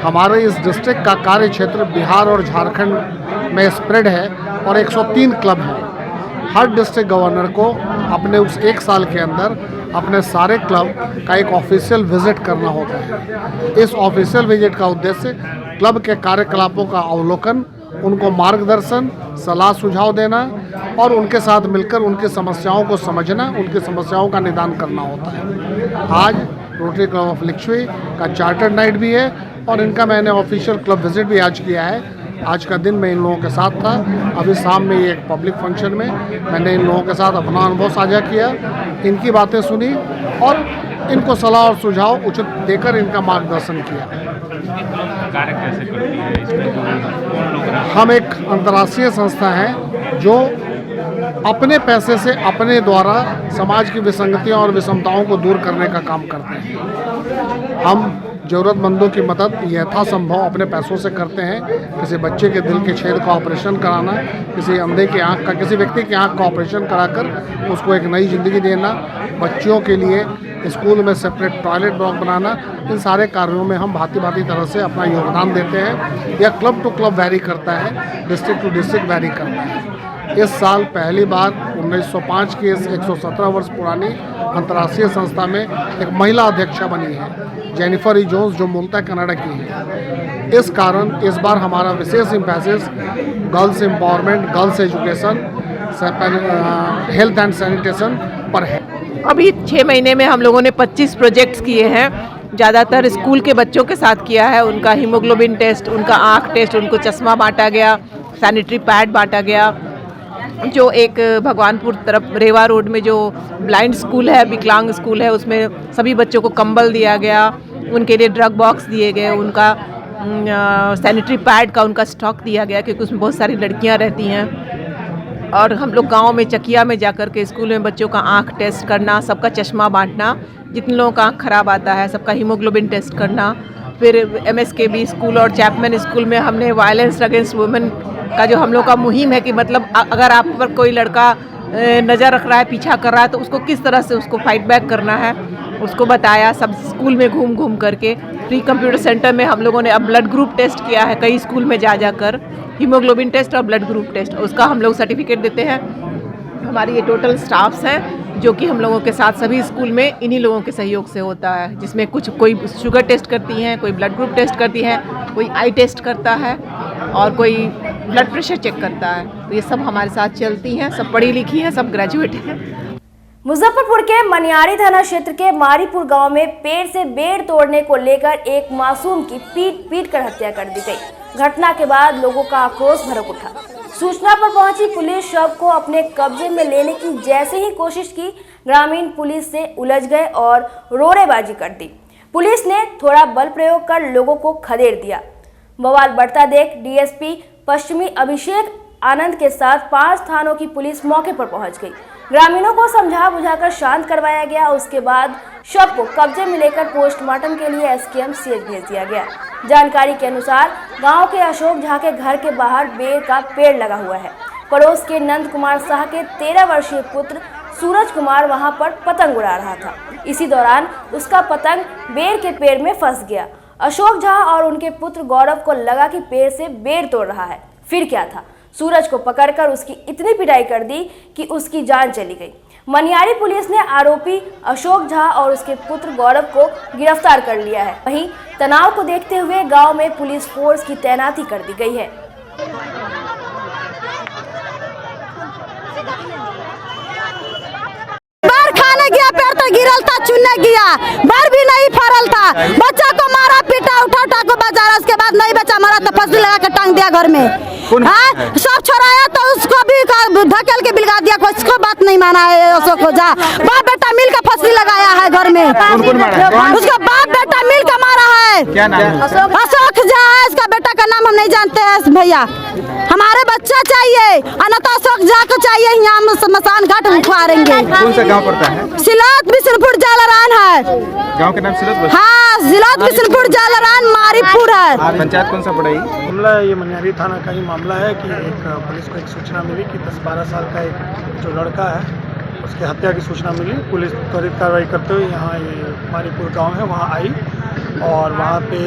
हमारे इस डिस्ट्रिक्ट का कार्य क्षेत्र बिहार और झारखंड में स्प्रेड है और 103 क्लब हैं। हर डिस्ट्रिक्ट गवर्नर को अपने उस एक साल के अंदर अपने सारे क्लब का एक ऑफिशियल विजिट करना होता है। इस ऑफिशियल विजिट का उद्देश्य क्लब के कार्यकलापों का अवलोकन, उनको मार्गदर्शन, सलाह सुझाव देना और उनके साथ मिलकर उनकी समस्याओं को समझना, उनकी समस्याओं का निदान करना होता है। आज रोटरी क्लब ऑफ लिच्छवी का चार्टर्ड नाइट भी है और इनका मैंने ऑफिशियल क्लब विजिट भी आज किया है। आज का दिन मैं इन लोगों के साथ था। अभी शाम में ये एक पब्लिक फंक्शन में मैंने इन लोगों के साथ अपना अनुभव साझा किया, इनकी बातें सुनी और इनको सलाह और सुझाव उचित देकर इनका मार्गदर्शन किया।
कार्य कैसे करती है इसमें?
हम एक अंतर्राष्ट्रीय संस्था है जो अपने पैसे से अपने द्वारा समाज की विसंगतियों और विषमताओं को दूर करने का काम करते हैं। हम ज़रूरतमंदों की मदद यथासंभव अपने पैसों से करते हैं। किसी बच्चे के दिल के छेद का ऑपरेशन कराना, किसी अंधे की आँख का, किसी व्यक्ति की आँख का ऑपरेशन कराकर उसको एक नई ज़िंदगी देना, बच्चियों के लिए स्कूल में सेपरेट टॉयलेट ब्लॉक बनाना, इन सारे कार्यों में हम भांति तरह से अपना योगदान देते हैं। यह क्लब टू क्लब वैरी करता है, डिस्ट्रिक्ट टू डिस्ट्रिक्ट वैरी करता है। इस साल पहली बार 1905 की इस 117 वर्ष पुरानी अंतर्राष्ट्रीय संस्था में एक महिला अध्यक्षा बनी है, जेनिफर ई जोन्स, जो मूलतः कनाडा की है। इस कारण इस बार हमारा विशेष emphasis girls empowerment, girls education, health and sanitation पर है।
अभी 6 महीने में हम लोगों ने 25 प्रोजेक्ट्स किए हैं। ज़्यादातर स्कूल के बच्चों के साथ किया है। उनका हीमोग्लोबिन टेस्ट, उनका आँख टेस्ट, उनको चश्मा बांटा गया, सैनिटरी पैड बांटा गया। जो एक भगवानपुर तरफ रेवा रोड में जो ब्लाइंड स्कूल है, विकलांग स्कूल है, उसमें सभी बच्चों को कंबल दिया गया, उनके लिए ड्रग बॉक्स दिए गए, उनका सैनिटरी पैड का उनका स्टॉक दिया गया क्योंकि उसमें बहुत सारी लड़कियां रहती हैं। और हम लोग गांव में चकिया में जाकर के स्कूल में बच्चों का आँख टेस्ट करना, सबका चश्मा बांटना, जितने लोगों का आँख खराब आता है सबका हीमोग्लोबिन टेस्ट करना। फिर MSKB स्कूल और चैपमैन स्कूल में हमने वायलेंस अगेंस्ट वुमेन का जो हम लोग का मुहिम है कि मतलब अगर आप पर कोई लड़का नज़र रख रहा है, पीछा कर रहा है, तो उसको किस तरह से उसको फाइट बैक करना है, उसको बताया सब स्कूल में घूम घूम करके। फ्री कंप्यूटर सेंटर में हम लोगों ने अब ब्लड ग्रुप टेस्ट किया है, कई स्कूल में जा कर हीमोग्लोबिन टेस्ट और ब्लड ग्रुप टेस्ट, उसका हम लोग सर्टिफिकेट देते हैं। हमारी ये टोटल स्टाफ्स हैं जो कि हम लोगों के साथ सभी स्कूल में इन्हीं लोगों के सहयोग से होता है, जिसमें कुछ कोई शुगर टेस्ट करती हैं, कोई ब्लड ग्रुप टेस्ट करती हैं, कोई आई टेस्ट करता है और कोई ब्लड प्रेशर चेक करता है। तो ये सब हमारे साथ चलती हैं, सब पढ़ी लिखी हैं, सब ग्रेजुएट हैं।
मुजफ्फरपुर के मनियारी थाना क्षेत्र के मारीपुर गांव में पेड़ से बेड़ तोड़ने को लेकर एक मासूम की पीट कर हत्या कर दी गई। घटना के बाद लोगों का आक्रोश भड़क उठा। सूचना पर पहुंची पुलिस शव को अपने कब्जे में लेने की जैसे ही कोशिश की, ग्रामीण पुलिस से उलझ गए और रोड़ेबाजी कर दी। पुलिस ने थोड़ा बल प्रयोग कर लोगों को खदेड़ दिया। बवाल बढ़ता देख डीएसपी पश्चिमी अभिषेक आनंद के साथ 5 थानों की पुलिस मौके पर पहुंच गई। ग्रामीणों को समझा बुझाकर शांत करवाया गया। उसके बाद शव को कब्जे में लेकर पोस्टमार्टम के लिए एसकेएमसीएच भेज दिया गया। जानकारी के अनुसार गांव के अशोक झा के घर के बाहर बेर का पेड़ लगा हुआ है। पड़ोस के नंद कुमार शाह के 13 वर्षीय पुत्र सूरज कुमार वहां पर पतंग उड़ा रहा था। इसी दौरान उसका पतंग बेर के पेड़ में फंस गया। अशोक झा और उनके पुत्र गौरव को लगा कि पेड़ से बेर तोड़ रहा है। फिर क्या था, सूरज को पकड़कर उसकी इतनी पिटाई कर दी कि उसकी जान चली गई। मनियारी पुलिस ने आरोपी अशोक झा और उसके पुत्र गौरव को गिरफ्तार कर लिया है। वहीं तनाव को देखते हुए गांव में पुलिस फोर्स की तैनाती कर दी गई है।
बार खाने गया, पैर तो गिरल था, चुनने गया, बार भी नहीं फरल था। बच्चा को मारा पीटा, उठा को बाजार, उसके बाद नहीं बचा, मारा तो फंसी लगा के टांग दिया घर में। सब छोड़ाया तो उसको भी धकेल के बिलगा दिया। उसको बात नहीं माना है। अशोक झा बाप बेटा मिल के फंसी लगाया है घर में। उसका बाप बेटा मिल के मारा है। क्या नाम है? अशोक झा है इसका बेटा का नाम, हम नहीं जानते हैं भैया। हमारे बच्चा चाहिए, अनता अशोक झा को चाहिए। यहाँ हम शमशान घाट उखाड़ेंगे।
कौन सा गांव पड़ता है?
सिलौत बिशनपुर जालरान है
गांव के नाम सिलौत?
हाँ, सिलौत बिशनपुर जालरान मारीपुर है।
पंचायत कौन सा पड़ेगी?
मामला ये मनियारी थाना का ही मामला है कि एक पुलिस को एक सूचना मिली कि 10-12 साल का एक जो लड़का है उसकी हत्या की सूचना मिली। पुलिस त्वरित कार्रवाई करते हुए यहाँ ये मारीपुर गांव है वहाँ आई और वहाँ पे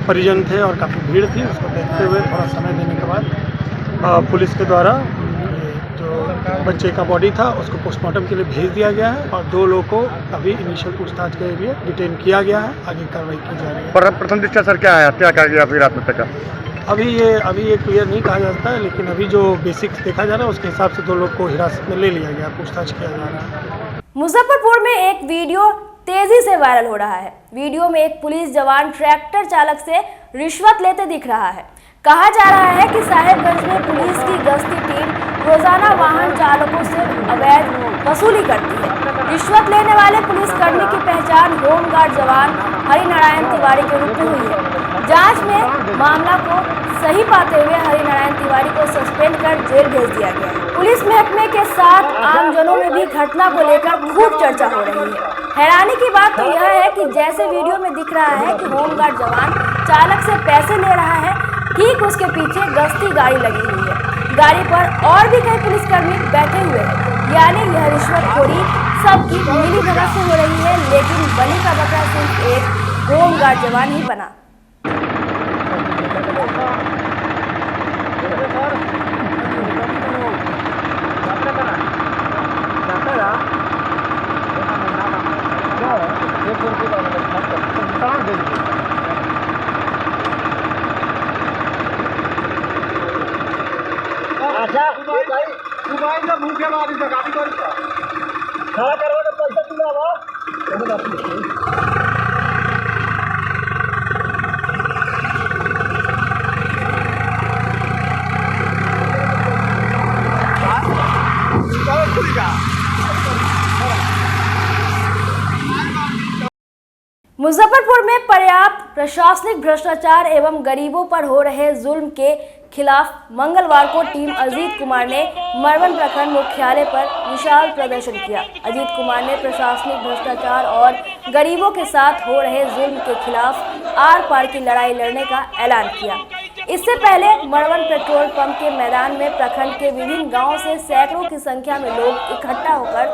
परिजन थे और काफ़ी भीड़ थी। उसको देखते हुए थोड़ा समय देने के बाद पुलिस के द्वारा जो बच्चे का बॉडी था उसको पोस्टमार्टम के लिए भेज दिया गया है और 2 लोगों को अभी इनिशियल पूछताछ के लिए डिटेन किया गया है। आगे कार्रवाई की जा रही है।
प्रथम दृष्टया सर क्या है, क्या गया अभी रात में तक?
अभी ये क्लियर नहीं कहा जाता है, लेकिन अभी जो बेसिक्स देखा जा रहा है उसके हिसाब से 2 लोग को हिरासत में ले लिया गया, पूछताछ किया जा रहा है।
मुजफ्फरपुर में एक वीडियो तेजी से वायरल हो रहा है। वीडियो में एक पुलिस जवान ट्रैक्टर चालक से रिश्वत लेते दिख रहा है। कहा जा रहा है कि साहेबगंज में पुलिस की गश्ती टीम रोजाना वाहन चालकों से अवैध वसूली करती है। रिश्वत लेने वाले पुलिसकर्मी की पहचान होमगार्ड जवान हरिनारायण तिवारी के रूप में हुई है। जांच में मामला को सही पाते हुए हरिनारायण तिवारी को सस्पेंड कर जेल भेज दिया गया है। पुलिस महकमे के साथ आमजनों में भी घटना को लेकर खूब चर्चा हो रही है। हैरानी की बात तो यह है कि जैसे वीडियो में दिख रहा है कि होमगार्ड जवान चालक से पैसे ले रहा है, ठीक उसके पीछे गश्ती गाड़ी लगी हुई है। गाड़ी पर और भी कई पुलिसकर्मी बैठे हुए हैं। यानी यह रिश्वतखोरी सबकी मिली भगत से हो रही है, लेकिन बलि का बकरा सिर्फ एक होमगार्ड जवान ही बना। मुजफ्फरपुर में पर्याप्त प्रशासनिक भ्रष्टाचार एवं गरीबों पर हो रहे जुल्म के खिलाफ मंगलवार को टीम अजीत कुमार ने मरवन प्रखंड मुख्यालय पर विशाल प्रदर्शन किया। अजीत कुमार ने प्रशासनिक भ्रष्टाचार और गरीबों के साथ हो रहे जुल्म के खिलाफ आर पार की लड़ाई लड़ने का ऐलान किया। इससे पहले मरवन पेट्रोल पंप के मैदान में प्रखंड के विभिन्न गांवों से सैकड़ों की संख्या में लोग इकट्ठा होकर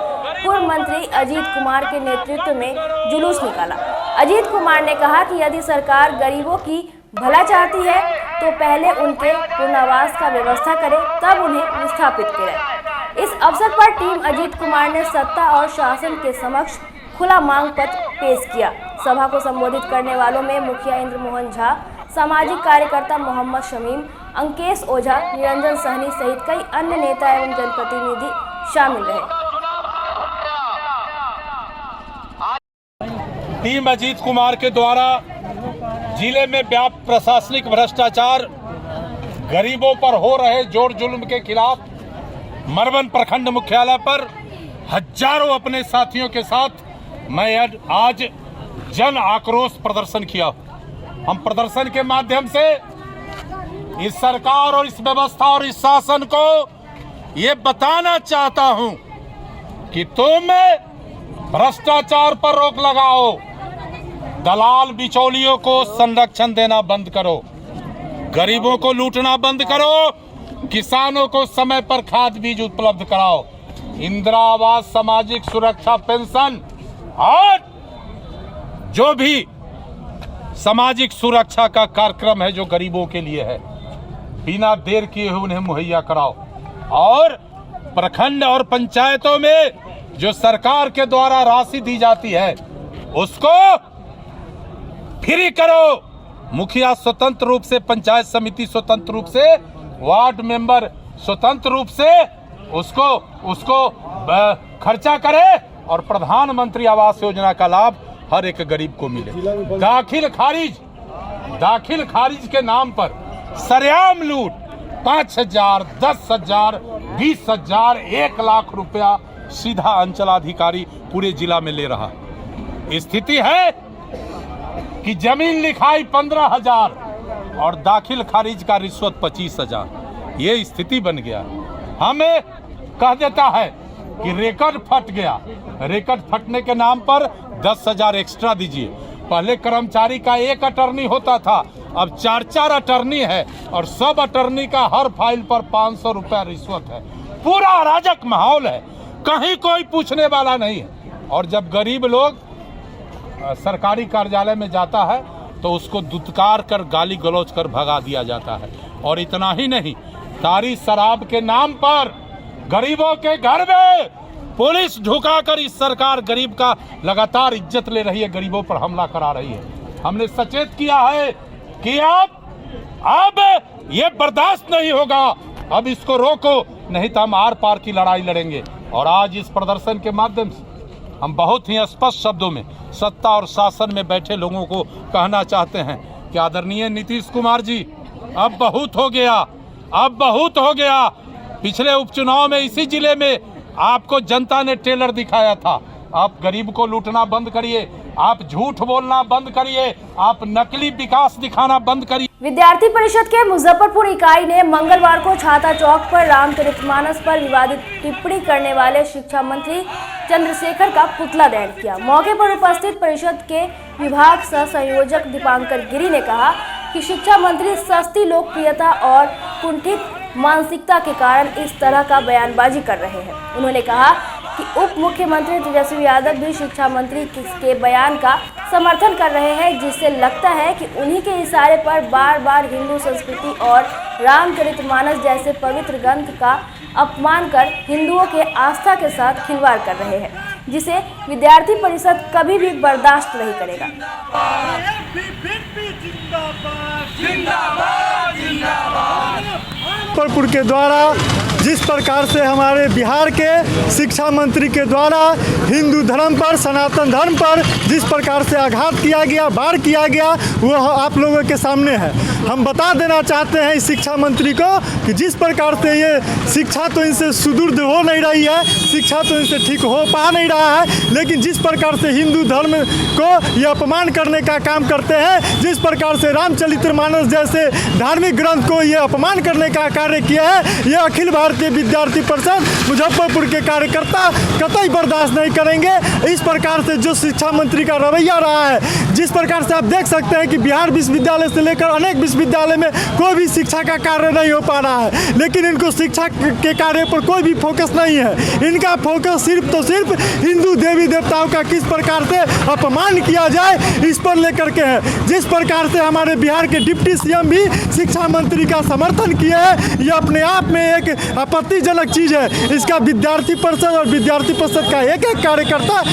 पूर्व मंत्री अजीत कुमार के नेतृत्व में जुलूस निकाला। अजीत कुमार ने कहा कि यदि सरकार गरीबों की भला चाहती है तो पहले उनके पुनर्वास का व्यवस्था करे, तब उन्हें विस्थापित करे। इस अवसर पर टीम अजीत कुमार ने सत्ता और शासन के समक्ष खुला मांग पत्र पेश किया। सभा को संबोधित करने वालों में मुखिया इंद्र मोहन झा, सामाजिक कार्यकर्ता मोहम्मद शमीम, अंकेश ओझा, निरंजन सहनी सहित कई अन्य नेता एवं जनप्रतिनिधि शामिल रहे।
टीम अजीत कुमार के द्वारा जिले में व्याप्त प्रशासनिक भ्रष्टाचार, गरीबों पर हो रहे जोर जुल्म के खिलाफ मरवन प्रखंड मुख्यालय पर हजारों अपने साथियों के साथ मैं आज जन आक्रोश प्रदर्शन किया। हम प्रदर्शन के माध्यम से इस सरकार और इस व्यवस्था और इस शासन को ये बताना चाहता हूं कि तुम भ्रष्टाचार पर रोक लगाओ, दलाल बिचौलियों को संरक्षण देना बंद करो, गरीबों को लूटना बंद करो, किसानों को समय पर खाद बीज उपलब्ध कराओ, इंदिरा आवास, सामाजिक सुरक्षा पेंशन और जो भी सामाजिक सुरक्षा का कार्यक्रम है जो गरीबों के लिए है, बिना देर किए हुए उन्हें मुहैया कराओ। और प्रखंड और पंचायतों में जो सरकार के द्वारा राशि दी जाती है उसको फ्री करो। मुखिया स्वतंत्र रूप से, पंचायत समिति स्वतंत्र रूप से, वार्ड मेंबर स्वतंत्र रूप से उसको खर्चा करे और प्रधानमंत्री आवास योजना का लाभ हर एक गरीब को मिले। दाखिल खारिज के नाम पर सरेआम लूट 5,000, 10,000, 20,000, 1 लाख रुपया सीधा अंचलाधिकारी पूरे जिला में ले रहा। स्थिति है कि जमीन लिखाई 15,000 और दाखिल खारिज का रिश्वत 25,000। ये स्थिति बन गया। हमें कह देता है कि रिकॉर्ड फट गया। रिकॉर्ड फटने के नाम पर 10,000 एक्स्ट्रा दीजिए। पहले कर्मचारी का एक अटर्नी होता था, अब 4 अटर्नी है और सब अटर्नी का हर फाइल पर 500 रुपया रिश्वत है। पूरा अराजक माहौल है, कहीं कोई पूछने वाला नहीं है। और जब गरीब लोग सरकारी कार्यालय में जाता है तो उसको दुत्कार कर, गाली गलौज कर भगा दिया जाता है। और इतना ही नहीं, तारी शराब के नाम पर गरीबों के घर में पुलिस झुकाकर इस सरकार गरीब का लगातार इज्जत ले रही है, गरीबों पर हमला करा रही है। हमने सचेत किया है कि अब ये बर्दाश्त नहीं होगा, अब इसको रोको, नहीं तो हम आर पार की लड़ाई लड़ेंगे। और आज इस प्रदर्शन के माध्यम से हम बहुत ही स्पष्ट शब्दों में सत्ता और शासन में बैठे लोगों को कहना चाहते हैं कि आदरणीय नीतीश कुमार जी, अब बहुत हो गया, अब बहुत हो गया। पिछले उपचुनाव में इसी जिले में आपको जनता ने टेलर दिखाया था। आप गरीब को लूटना बंद करिए, आप झूठ बोलना बंद करिए, आप नकली विकास दिखाना बंद करिए।
विद्यार्थी परिषद के मुजफ्फरपुर इकाई ने मंगलवार को छाता चौक पर रामचरितमानस पर विवादित टिप्पणी करने वाले शिक्षा मंत्री चंद्रशेखर का पुतला दहन किया। मौके पर उपस्थित परिषद के विभाग सह संयोजक दीपांकर गिरी ने कहा कि शिक्षा मंत्री सस्ती लोकप्रियता और कुंठित मानसिकता के कारण इस तरह का बयानबाजी कर रहे हैं। उन्होंने कहा कि उप मुख्यमंत्री तेजस्वी यादव भी शिक्षा मंत्री के बयान का समर्थन कर रहे हैं, जिससे लगता है कि उन्हीं के इशारे पर बार बार हिंदू संस्कृति और रामचरितमानस जैसे पवित्र ग्रंथ का अपमान कर हिंदुओं के आस्था के साथ खिलवाड़ कर रहे हैं, जिसे विद्यार्थी परिषद कभी भी बर्दाश्त नहीं करेगा।
मुजफ्फरपुर के द्वारा जिस प्रकार से हमारे बिहार के शिक्षा मंत्री के द्वारा हिंदू धर्म पर, सनातन धर्म पर जिस प्रकार से आघात किया गया, वार किया गया, वो आप लोगों के सामने है। हम बता देना चाहते हैं इस शिक्षा मंत्री को कि जिस प्रकार से ये शिक्षा तो इनसे सुदृढ़ हो नहीं रही है, शिक्षा तो इनसे ठीक हो पा नहीं रहा है, लेकिन जिस प्रकार से हिंदू धर्म को ये अपमान करने का काम करते हैं, जिस प्रकार से रामचरितमानस जैसे धार्मिक ग्रंथ को ये अपमान करने का कार्य किया है, ये अखिल भारतीय विद्यार्थी परिषद मुजफ्फरपुर के कार्यकर्ता कतई बर्दाश्त नहीं करेंगे। इस प्रकार से जो शिक्षा मंत्री का रवैया रहा है, जिस प्रकार से आप देख सकते हैं कि बिहार विश्वविद्यालय से लेकर अनेक विश्वविद्यालय में कोई भी शिक्षा का कार्य नहीं हो पा रहा है, लेकिन इनको शिक्षा के कार्य पर कोई भी फोकस नहीं है। इनका फोकस सिर्फ तो सिर्फ हिंदू देवी देवताओं का किस प्रकार से अपमान किया जाए, इस पर लेकर के है। जिस प्रकार से हमारे बिहार के डिप्टी सीएम भी शिक्षा मंत्री का समर्थन किए हैं, ये अपने आप में एक
आपत्तिजनक चीज़ है। इसका विद्यार्थी परिषद और विद्यार्थी परिषद का एक एक कार्यकर्ता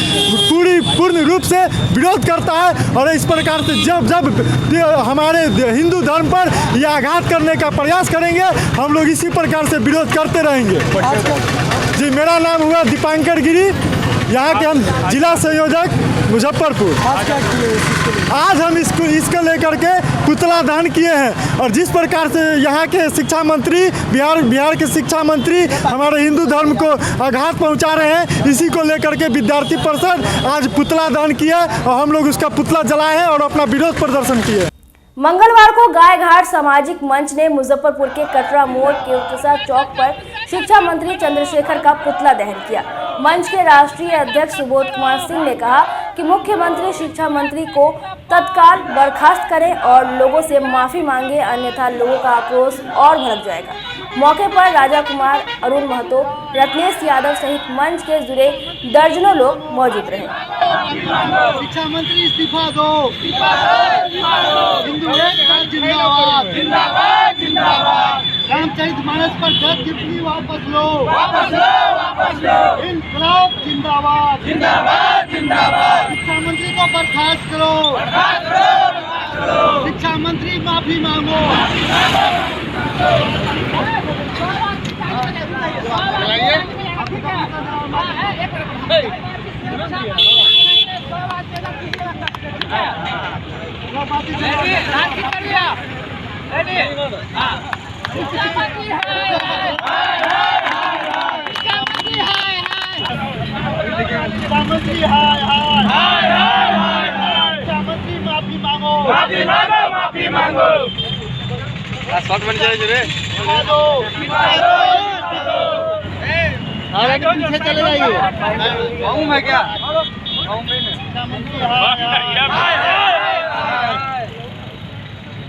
पूर्ण रूप से विरोध करता है और इस प्रकार से जब जब हमारे हिंदू धर्म पर यह आघात करने का प्रयास करेंगे हम लोग इसी प्रकार से विरोध करते रहेंगे। जी, मेरा नाम हुआ दीपांकर गिरी, यहाँ के हम जिला संयोजक मुजफ्फरपुर। आज हम इसको लेकर के पुतला दहन किए हैं और जिस प्रकार से यहाँ के शिक्षा मंत्री बिहार के शिक्षा मंत्री हमारे हिंदू धर्म को आघात पहुँचा रहे हैं, इसी को लेकर के विद्यार्थी परिषद आज पुतला दहन किया और हम लोग उसका पुतला जलाए हैं और अपना विरोध प्रदर्शन किए।
मंगलवार को गाय घाट सामाजिक मंच ने मुजफ्फरपुर के कटरा मोड़ के उत्सा चौक पर शिक्षा मंत्री चंद्रशेखर का पुतला दहन किया। मंच के राष्ट्रीय अध्यक्ष सुबोध कुमार सिंह ने कहा कि मुख्यमंत्री शिक्षा मंत्री को तत्काल बर्खास्त करें और लोगों से माफी मांगे, अन्यथा लोगों का आक्रोश और भड़क जाएगा। मौके पर राजा कुमार, अरुण महतो, रत्नेश यादव सहित मंच के जुड़े दर्जनों लोग मौजूद रहे।
शिक्षा मंत्री इस्तीफा दो, हिंदू एकता जिंदाबाद, जिंदाबाद जिंदाबाद। रामचरितमानस पर डेथ टिप्पणी वापस लो, वापस लो, वापस लो। इनकलाब जिंदाबाद, जिंदाबाद जिंदाबाद। शिक्षा मंत्री को बर्खास्त करो, बर्खास्त करो, बर्खास्त करो। शिक्षा मंत्री माफी मांगो। माफी मांगो, माफी मांगो। शॉट बन जाएगी रे। पीछे चले जाइए। गाँव में क्या? गाँव में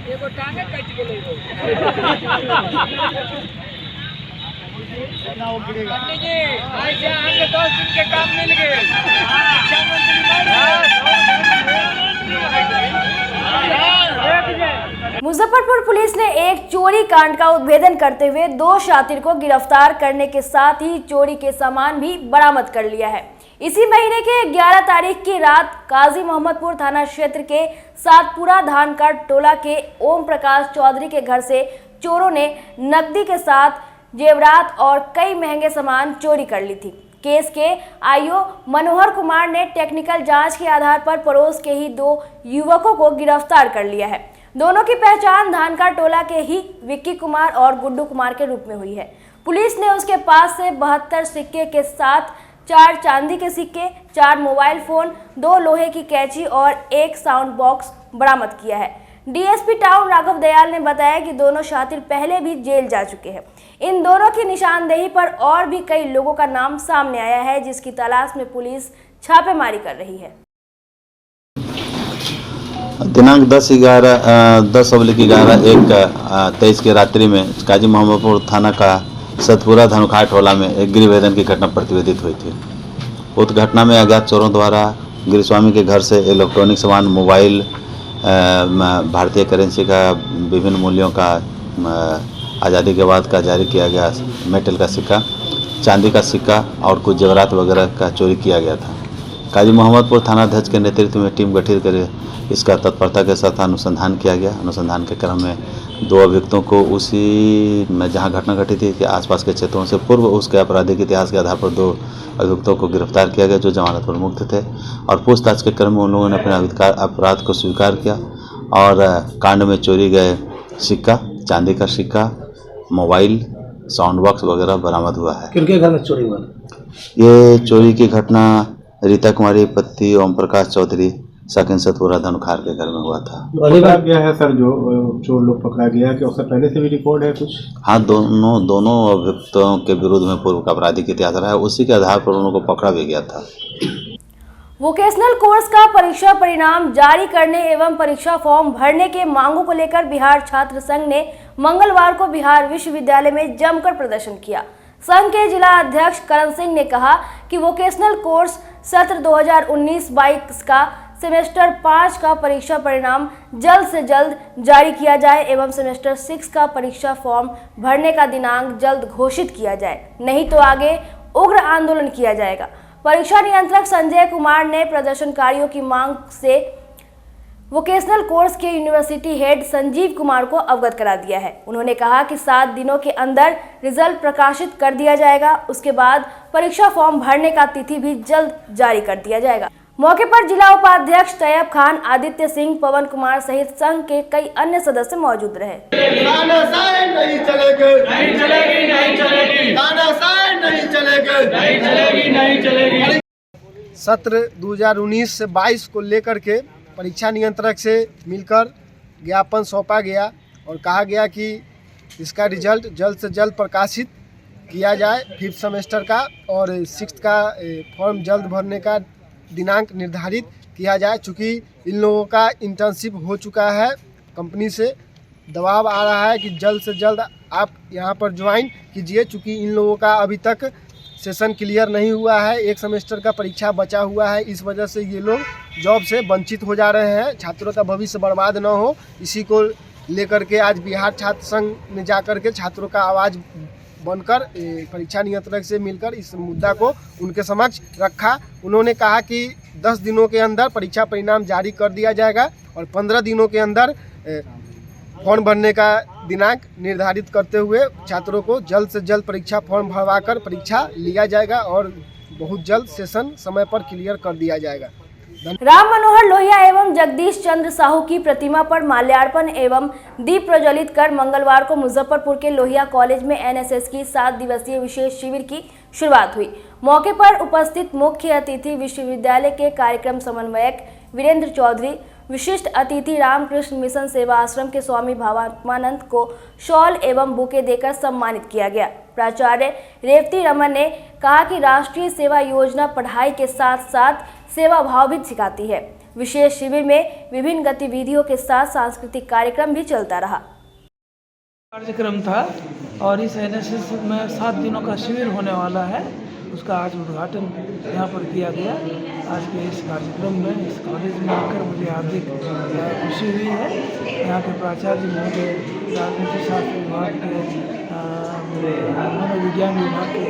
एगो टांगे कट गेलै रो। पंडित जी, आज से आगे 10 दिन के काम मिल गए। शिक्षा
मुजफ्फरपुर पुलिस ने एक चोरी कांड का उद्भेदन करते हुए 2 शातिर को गिरफ्तार करने के साथ ही चोरी के सामान भी बरामद कर लिया है। इसी महीने के 11 तारीख की रात काजी मोहम्मदपुर थाना क्षेत्र के सातपुरा धान का टोला के ओम प्रकाश चौधरी के घर से चोरों ने नकदी के साथ जेवरात और कई महंगे सामान चोरी कर ली थी। केस के आईओ मनोहर कुमार ने टेक्निकल जांच के आधार पर पड़ोस के ही 2 युवकों को गिरफ्तार कर लिया है। दोनों की पहचान धान का टोला के ही विक्की कुमार और गुड्डू कुमार के रूप में हुई है। पुलिस ने उसके पास से 72 सिक्के के साथ 4 चांदी के सिक्के, 4 मोबाइल फोन, 2 लोहे की कैंची और 1 साउंड बॉक्स बरामद किया है। डीएसपी टाउन राघव दयाल ने बताया कि दोनों शातिर पहले भी जेल जा चुके हैं। इन दोनों की निशानदेही पर और भी कई लोगों का नाम सामने आया है, जिसकी तलाश में पुलिस छापेमारी कर रही है।
दिनांक 10/11/23 की रात्रि में काजी मोहम्मदपुर थाना का सतपुरा धनुखा टोला में एक गिरवेदन की घटना प्रतिवेदित हुई थी। उस घटना में अज्ञात चोरों द्वारा गिरस्वामी के घर से इलेक्ट्रॉनिक सामान, मोबाइल, भारतीय करेंसी का विभिन्न मूल्यों का आज़ादी के बाद का जारी किया गया मेटल का सिक्का, चांदी का सिक्का और कुछ जेवरात वगैरह का चोरी किया गया था। काजी मोहम्मदपुर थानाध्यक्ष के नेतृत्व में टीम गठित कर इसका तत्परता के साथ अनुसंधान किया गया। अनुसंधान के क्रम में 2 अभियुक्तों को उसी में जहां घटना घटी थी के आसपास के क्षेत्रों से पूर्व उसके आपराधिक इतिहास के आधार पर 2 अभियुक्तों को गिरफ्तार किया गया जो जमानत पर मुक्त थे और पूछताछ के क्रम में उन लोगों ने अपने अपराध को स्वीकार किया और कांड में चोरी गए सिक्का, चांदी का सिक्का, मोबाइल, साउंड बॉक्स वगैरह बरामद हुआ है।
किनके घर में चोरी हुआ?
ये चोरी की घटना रीता कुमारी पति ओम प्रकाश चौधरी साकिन सतपुरा धनुखार के घर में हुआ था।
पकड़ा गया है सर, जो चोर लोग पकड़ा गया है कि उससे पहले से भी रिकॉर्ड है कुछ?
हाँ, दोनों अभियुक्तों के विरुद्ध में पूर्व का आपराधिक इतिहास रहा है, उसी के आधार पर उनको पकड़ा भी गया था।
वोकेशनल कोर्स का परीक्षा परिणाम जारी करने एवं परीक्षा फॉर्म भरने के मांगों को लेकर बिहार छात्र संघ ने मंगलवार को बिहार विश्वविद्यालय में जमकर प्रदर्शन किया। संघ के जिला अध्यक्ष करण सिंह ने कहा कि वोकेशनल कोर्स सत्र 2019-22 का सेमेस्टर 5 का परीक्षा परिणाम जल्द से जल्द जारी किया जाए एवं सेमेस्टर 6 का परीक्षा फॉर्म भरने का दिनांक जल्द घोषित किया जाए, नहीं तो आगे उग्र आंदोलन किया जाएगा। परीक्षा नियंत्रक संजय कुमार ने प्रदर्शनकारियों की मांग से वोकेशनल कोर्स के यूनिवर्सिटी हेड संजीव कुमार को अवगत करा दिया है। उन्होंने कहा कि 7 दिनों के अंदर रिजल्ट प्रकाशित कर दिया जाएगा, उसके बाद परीक्षा फॉर्म भरने का तिथि भी जल्द जारी कर दिया जाएगा। मौके पर जिला उपाध्यक्ष तैयब खान, आदित्य सिंह, पवन कुमार सहित संघ के कई अन्य सदस्य मौजूद रहे।
सत्र 2019 से 22 को लेकर के परीक्षा नियंत्रक से मिलकर ज्ञापन सौंपा गया और कहा गया कि इसका रिजल्ट जल्द से जल्द प्रकाशित किया जाए, 5th सेमेस्टर का और 6th का फॉर्म जल्द भरने का दिनांक निर्धारित किया जाए। चूँकि इन लोगों का इंटर्नशिप हो चुका है, कंपनी से दबाव आ रहा है कि जल्द से जल्द आप यहाँ पर ज्वाइन कीजिए। चूँकि इन लोगों का अभी तक सेशन क्लियर नहीं हुआ है, 1 सेमेस्टर का परीक्षा बचा हुआ है, इस वजह से ये लोग जॉब से वंचित हो जा रहे हैं। छात्रों का भविष्य बर्बाद न हो, इसी को लेकर के आज बिहार छात्र संघ ने जाकर के छात्रों का आवाज़ बनकर परीक्षा नियंत्रक से मिलकर इस मुद्दा को उनके समक्ष रखा। उन्होंने कहा कि 10 दिनों के अंदर परीक्षा परिणाम जारी कर दिया जाएगा और 15 दिनों के अंदर फॉर्म भरने का दिनांक निर्धारित करते हुए छात्रों को जल्द से जल्द परीक्षा फॉर्म भरवाकर परीक्षा लिया जाएगा और बहुत जल्द सेशन समय पर क्लियर कर दिया जाएगा।
राम मनोहर लोहिया एवं जगदीश चंद्र साहू की प्रतिमा पर माल्यार्पण एवं दीप प्रज्वलित कर मंगलवार को मुजफ्फरपुर के लोहिया कॉलेज में एनएसएस की 7 दिवसीय विशेष शिविर की शुरुआत हुई। मौके पर उपस्थित मुख्य अतिथि विश्वविद्यालय के कार्यक्रम समन्वयक वीरेंद्र चौधरी, विशिष्ट अतिथि रामकृष्ण मिशन सेवा आश्रम के स्वामी भावात्मानंद को शॉल एवं बुके देकर सम्मानित किया गया। प्राचार्य रेवती रमन ने कहा कि राष्ट्रीय सेवा योजना पढ़ाई के साथ साथ सेवा भाव भी सिखाती है। विशेष शिविर में विभिन्न गतिविधियों के साथ सांस्कृतिक कार्यक्रम भी चलता रहा।
कार्यक्रम था और इस एनएसएस में 7 दिनों का शिविर होने वाला है, उसका आज उद्घाटन यहाँ पर किया गया। आज के इस कार्यक्रम में इस कॉलेज में आकर मुझे हार्दिक खुशी हुई है। यहाँ के प्राचार्य महोदय, राजनीति शास्त्र विभाग के, मनोविज्ञान विभाग के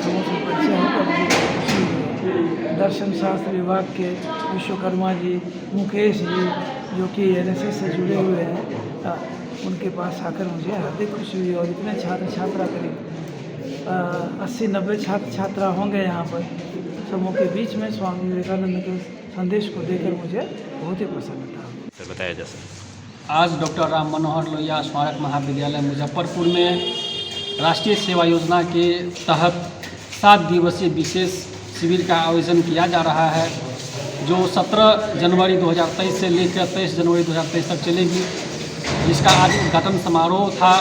समूह से परिचय होकर मुझे खुशी हुई है। दर्शन शास्त्र विभाग के विश्वकर्मा जी, मुकेश जी जो कि एनएसएस से जुड़े हुए हैं, उनके पास आकर मुझे हार्दिक खुशी हुई। और इतने छात्र छात्रा करीब 80-90 छात्र छात्रा होंगे यहाँ पर समूह के बीच में स्वामी विवेकानंद के संदेश को देकर मुझे बहुत ही प्रसन्नता हुई।
बताया जा सकता आज डॉक्टर राम मनोहर लोहिया स्मारक महाविद्यालय मुजफ्फरपुर में राष्ट्रीय सेवा योजना के तहत 7 दिवसीय विशेष शिविर का आयोजन किया जा रहा है, जो 17 जनवरी 2023 से लेकर 23 जनवरी 2023 तक चलेगी, जिसका आज उद्घाटन समारोह था,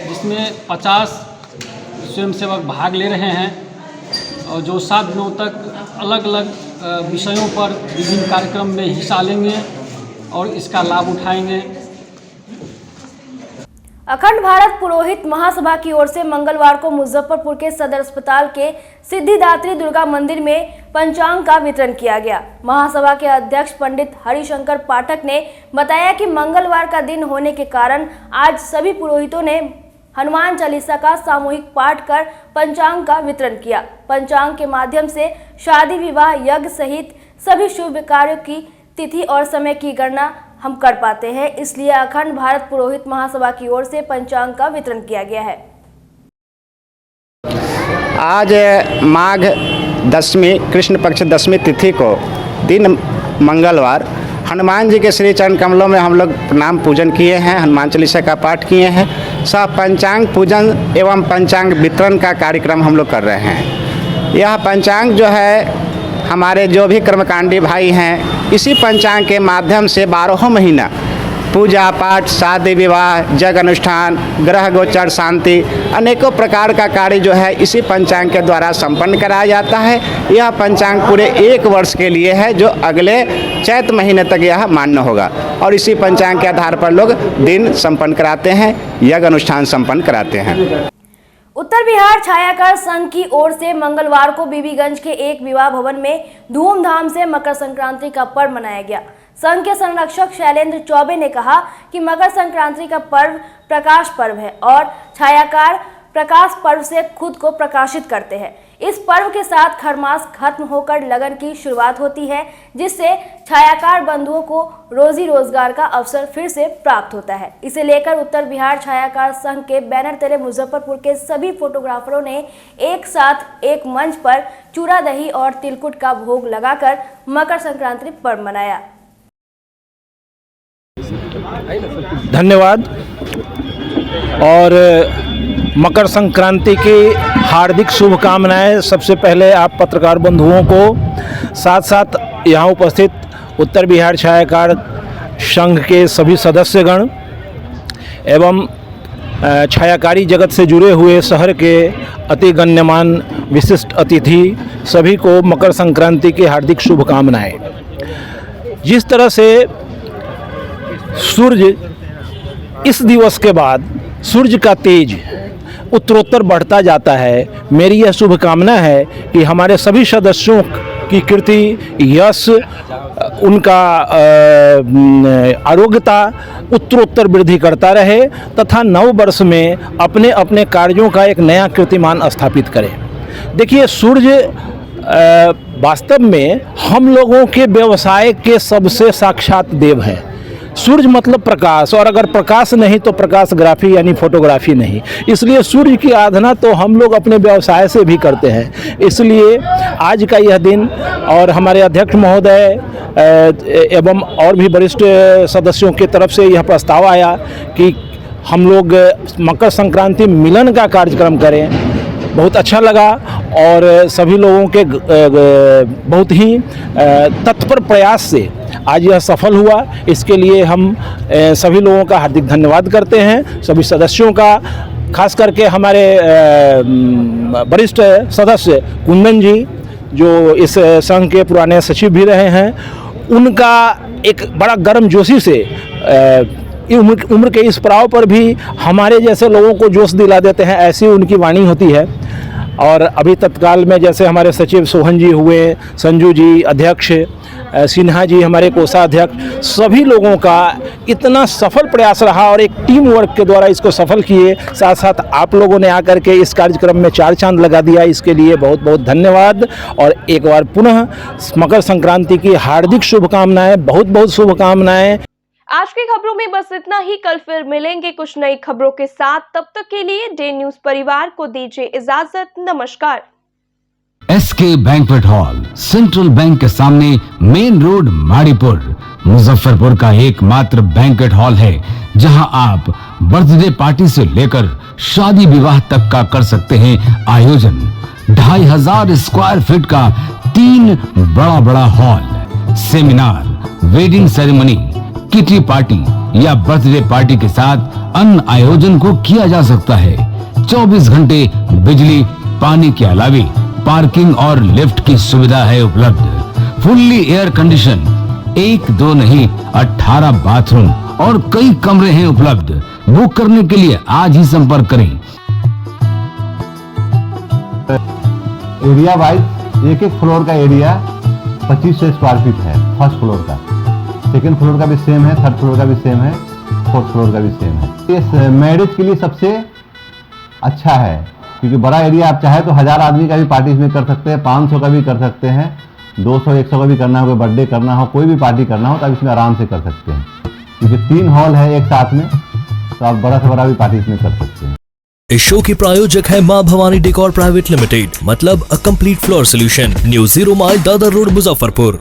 जिसमें 50 स्वयंसेवक भाग ले रहे हैं और जो 7 दिनों तक अलग अलग विषयों पर विभिन्न कार्यक्रम में हिस्सा लेंगे और इसका लाभ उठाएंगे।
अखंड भारत पुरोहित महासभा की ओर से मंगलवार को मुजफ्फरपुर के सदर अस्पताल के सिद्धिदात्री दुर्गा मंदिर में पंचांग का वितरण किया गया। महासभा के अध्यक्ष पंडित हरिशंकर पाठक ने बताया कि मंगलवार का दिन होने के कारण आज सभी पुरोहितों ने हनुमान चालीसा का सामूहिक पाठ कर पंचांग का वितरण किया। पंचांग के माध्यम से शादी, विवाह, यज्ञ सहित सभी शुभ कार्यों की तिथि और समय की गणना हम कर पाते हैं, इसलिए अखंड भारत पुरोहित महासभा की ओर से पंचांग का वितरण किया गया है।
आज माघ दशमी कृष्ण पक्ष दशमी तिथि को दिन मंगलवार हनुमान जी के श्री चरण कमलों में हम लोग प्रणाम पूजन किए हैं, हनुमान चालीसा का पाठ किए हैं। सब पंचांग पूजन एवं पंचांग वितरण का कार्यक्रम हम लोग कर रहे हैं। यह पंचांग जो है हमारे जो भी कर्मकांडी भाई हैं, इसी पंचांग के माध्यम से 12 महीना पूजा पाठ, शादी विवाह, जग अनुष्ठान, ग्रह गोचर शांति, अनेकों प्रकार का कार्य जो है इसी पंचांग के द्वारा संपन्न कराया जाता है। यह पंचांग पूरे 1 वर्ष के लिए है, जो अगले चैत महीने तक यह मान्य होगा और इसी पंचांग के आधार पर लोग दिन संपन्न कराते हैं, यज्ञ अनुष्ठान संपन्न कराते हैं।
उत्तर बिहार छायाकार संघ की ओर से मंगलवार को बीबीगंज के एक विवाह भवन में धूमधाम से मकर संक्रांति का पर्व मनाया गया। संघ के संरक्षक शैलेंद्र चौबे ने कहा कि मकर संक्रांति का पर्व प्रकाश पर्व है और छायाकार प्रकाश पर्व से खुद को प्रकाशित करते हैं। इस पर्व के साथ खरमास खत्म होकर लगन की शुरुआत होती है, जिससे छायाकार बंधुओं को रोजी रोजगार का अवसर फिर से प्राप्त होता है। इसे लेकर उत्तर बिहार छायाकार संघ के बैनर तले मुजफ्फरपुर के सभी फोटोग्राफरों ने एक साथ एक मंच पर चूड़ा दही और तिलकुट का भोग लगाकर मकर संक्रांति पर्व मनाया।
धन्यवाद। और मकर संक्रांति की हार्दिक शुभकामनाएं सबसे पहले आप पत्रकार बंधुओं को, साथ साथ यहाँ उपस्थित उत्तर बिहार छायाकार संघ के सभी सदस्यगण एवं छायाकारी जगत से जुड़े हुए शहर के अति गण्यमान विशिष्ट अतिथि सभी को मकर संक्रांति की हार्दिक शुभकामनाएं। जिस तरह से सूर्य इस दिवस के बाद सूर्य का तेज उत्तरोत्तर बढ़ता जाता है, मेरी यह शुभकामना है कि हमारे सभी सदस्यों की कीर्ति, यश, उनका आरोग्यता उत्तरोत्तर वृद्धि करता रहे तथा नव वर्ष में अपने अपने कार्यों का एक नया कीर्तिमान स्थापित करें। देखिए, सूर्य वास्तव में हम लोगों के व्यवसाय के सबसे साक्षात देव हैं। सूर्य मतलब प्रकाश, और अगर प्रकाश नहीं तो प्रकाशग्राफी यानी फोटोग्राफी नहीं। इसलिए सूर्य की आराधना तो हम लोग अपने व्यवसाय से भी करते हैं। इसलिए आज का यह दिन और हमारे अध्यक्ष महोदय एवं और भी वरिष्ठ सदस्यों की तरफ से यह प्रस्ताव आया कि हम लोग मकर संक्रांति मिलन का कार्यक्रम करें, बहुत अच्छा लगा और सभी लोगों के बहुत ही तत्पर प्रयास से आज यह सफल हुआ। इसके लिए हम सभी लोगों का हार्दिक धन्यवाद करते हैं, सभी सदस्यों का, खास करके हमारे वरिष्ठ सदस्य कुंदन जी जो इस संघ के पुराने सचिव भी रहे हैं, उनका एक बड़ा गर्मजोशी से उम्र के इस पड़ाव पर भी हमारे जैसे लोगों को जोश दिला देते हैं, ऐसी उनकी वाणी होती है। और अभी तत्काल में जैसे हमारे सचिव सोहन जी हुए, संजू जी अध्यक्ष, सिन्हा जी हमारे कोषाध्यक्ष, सभी लोगों का इतना सफल प्रयास रहा और एक टीम वर्क के द्वारा इसको सफल किए। साथ साथ आप लोगों ने आकर के इस कार्यक्रम में 4 चांद लगा दिया, इसके लिए बहुत बहुत धन्यवाद। और एक बार पुनः मकर संक्रांति की हार्दिक शुभकामनाएं, बहुत बहुत शुभकामनाएं।
आज की खबरों में बस इतना ही। कल फिर मिलेंगे कुछ नई खबरों के साथ। तब तक के लिए डे न्यूज परिवार को दीजिए इजाजत। नमस्कार।
SK banquet hall, central bank के सामने, मेन रोड, माड़ीपुर, मुजफ्फरपुर का एकमात्र बैंक्वेट हॉल है जहां आप बर्थडे पार्टी से लेकर शादी विवाह तक का कर सकते हैं आयोजन। 2500 स्क्वायर फीट का 3 बड़ा hall, seminar, wedding ceremony, kitty party या बर्थडे पार्टी के साथ अन्य आयोजन को किया जा सकता है। 24 घंटे बिजली पानी के अलावे पार्किंग और लिफ्ट की सुविधा है उपलब्ध। फुल्ली एयर कंडीशन, 1 2 नहीं 18 बाथरूम और कई कमरे हैं उपलब्ध। बुक करने के लिए आज ही संपर्क करें।
एरिया वाइज एक फ्लोर का एरिया 2500 स्क्वायर फीट है। फर्स्ट फ्लोर का, सेकेंड फ्लोर का भी सेम है, थर्ड फ्लोर का भी सेम है, फोर्थ फ्लोर का भी सेम है। इस मैरिज के लिए सबसे अच्छा है क्योंकि बड़ा एरिया, आप चाहे तो 1000 आदमी का भी पार्टी इसमें कर सकते हैं, 500 का भी कर सकते हैं, 200-100 का भी करना हो, कोई बर्थडे करना हो, कोई भी पार्टी करना हो तो आप इसमें आराम से कर सकते हैं क्योंकि 3 हॉल है एक साथ में, तो आप बड़ा से बड़ा भी पार्टी इसमें कर सकते हैं।
इस शो के प्रायोजक है मां भवानी डेकोर प्राइवेट लिमिटेड, मतलब a complete floor solution, new 0 mile Dadar road, Muzaffarpur.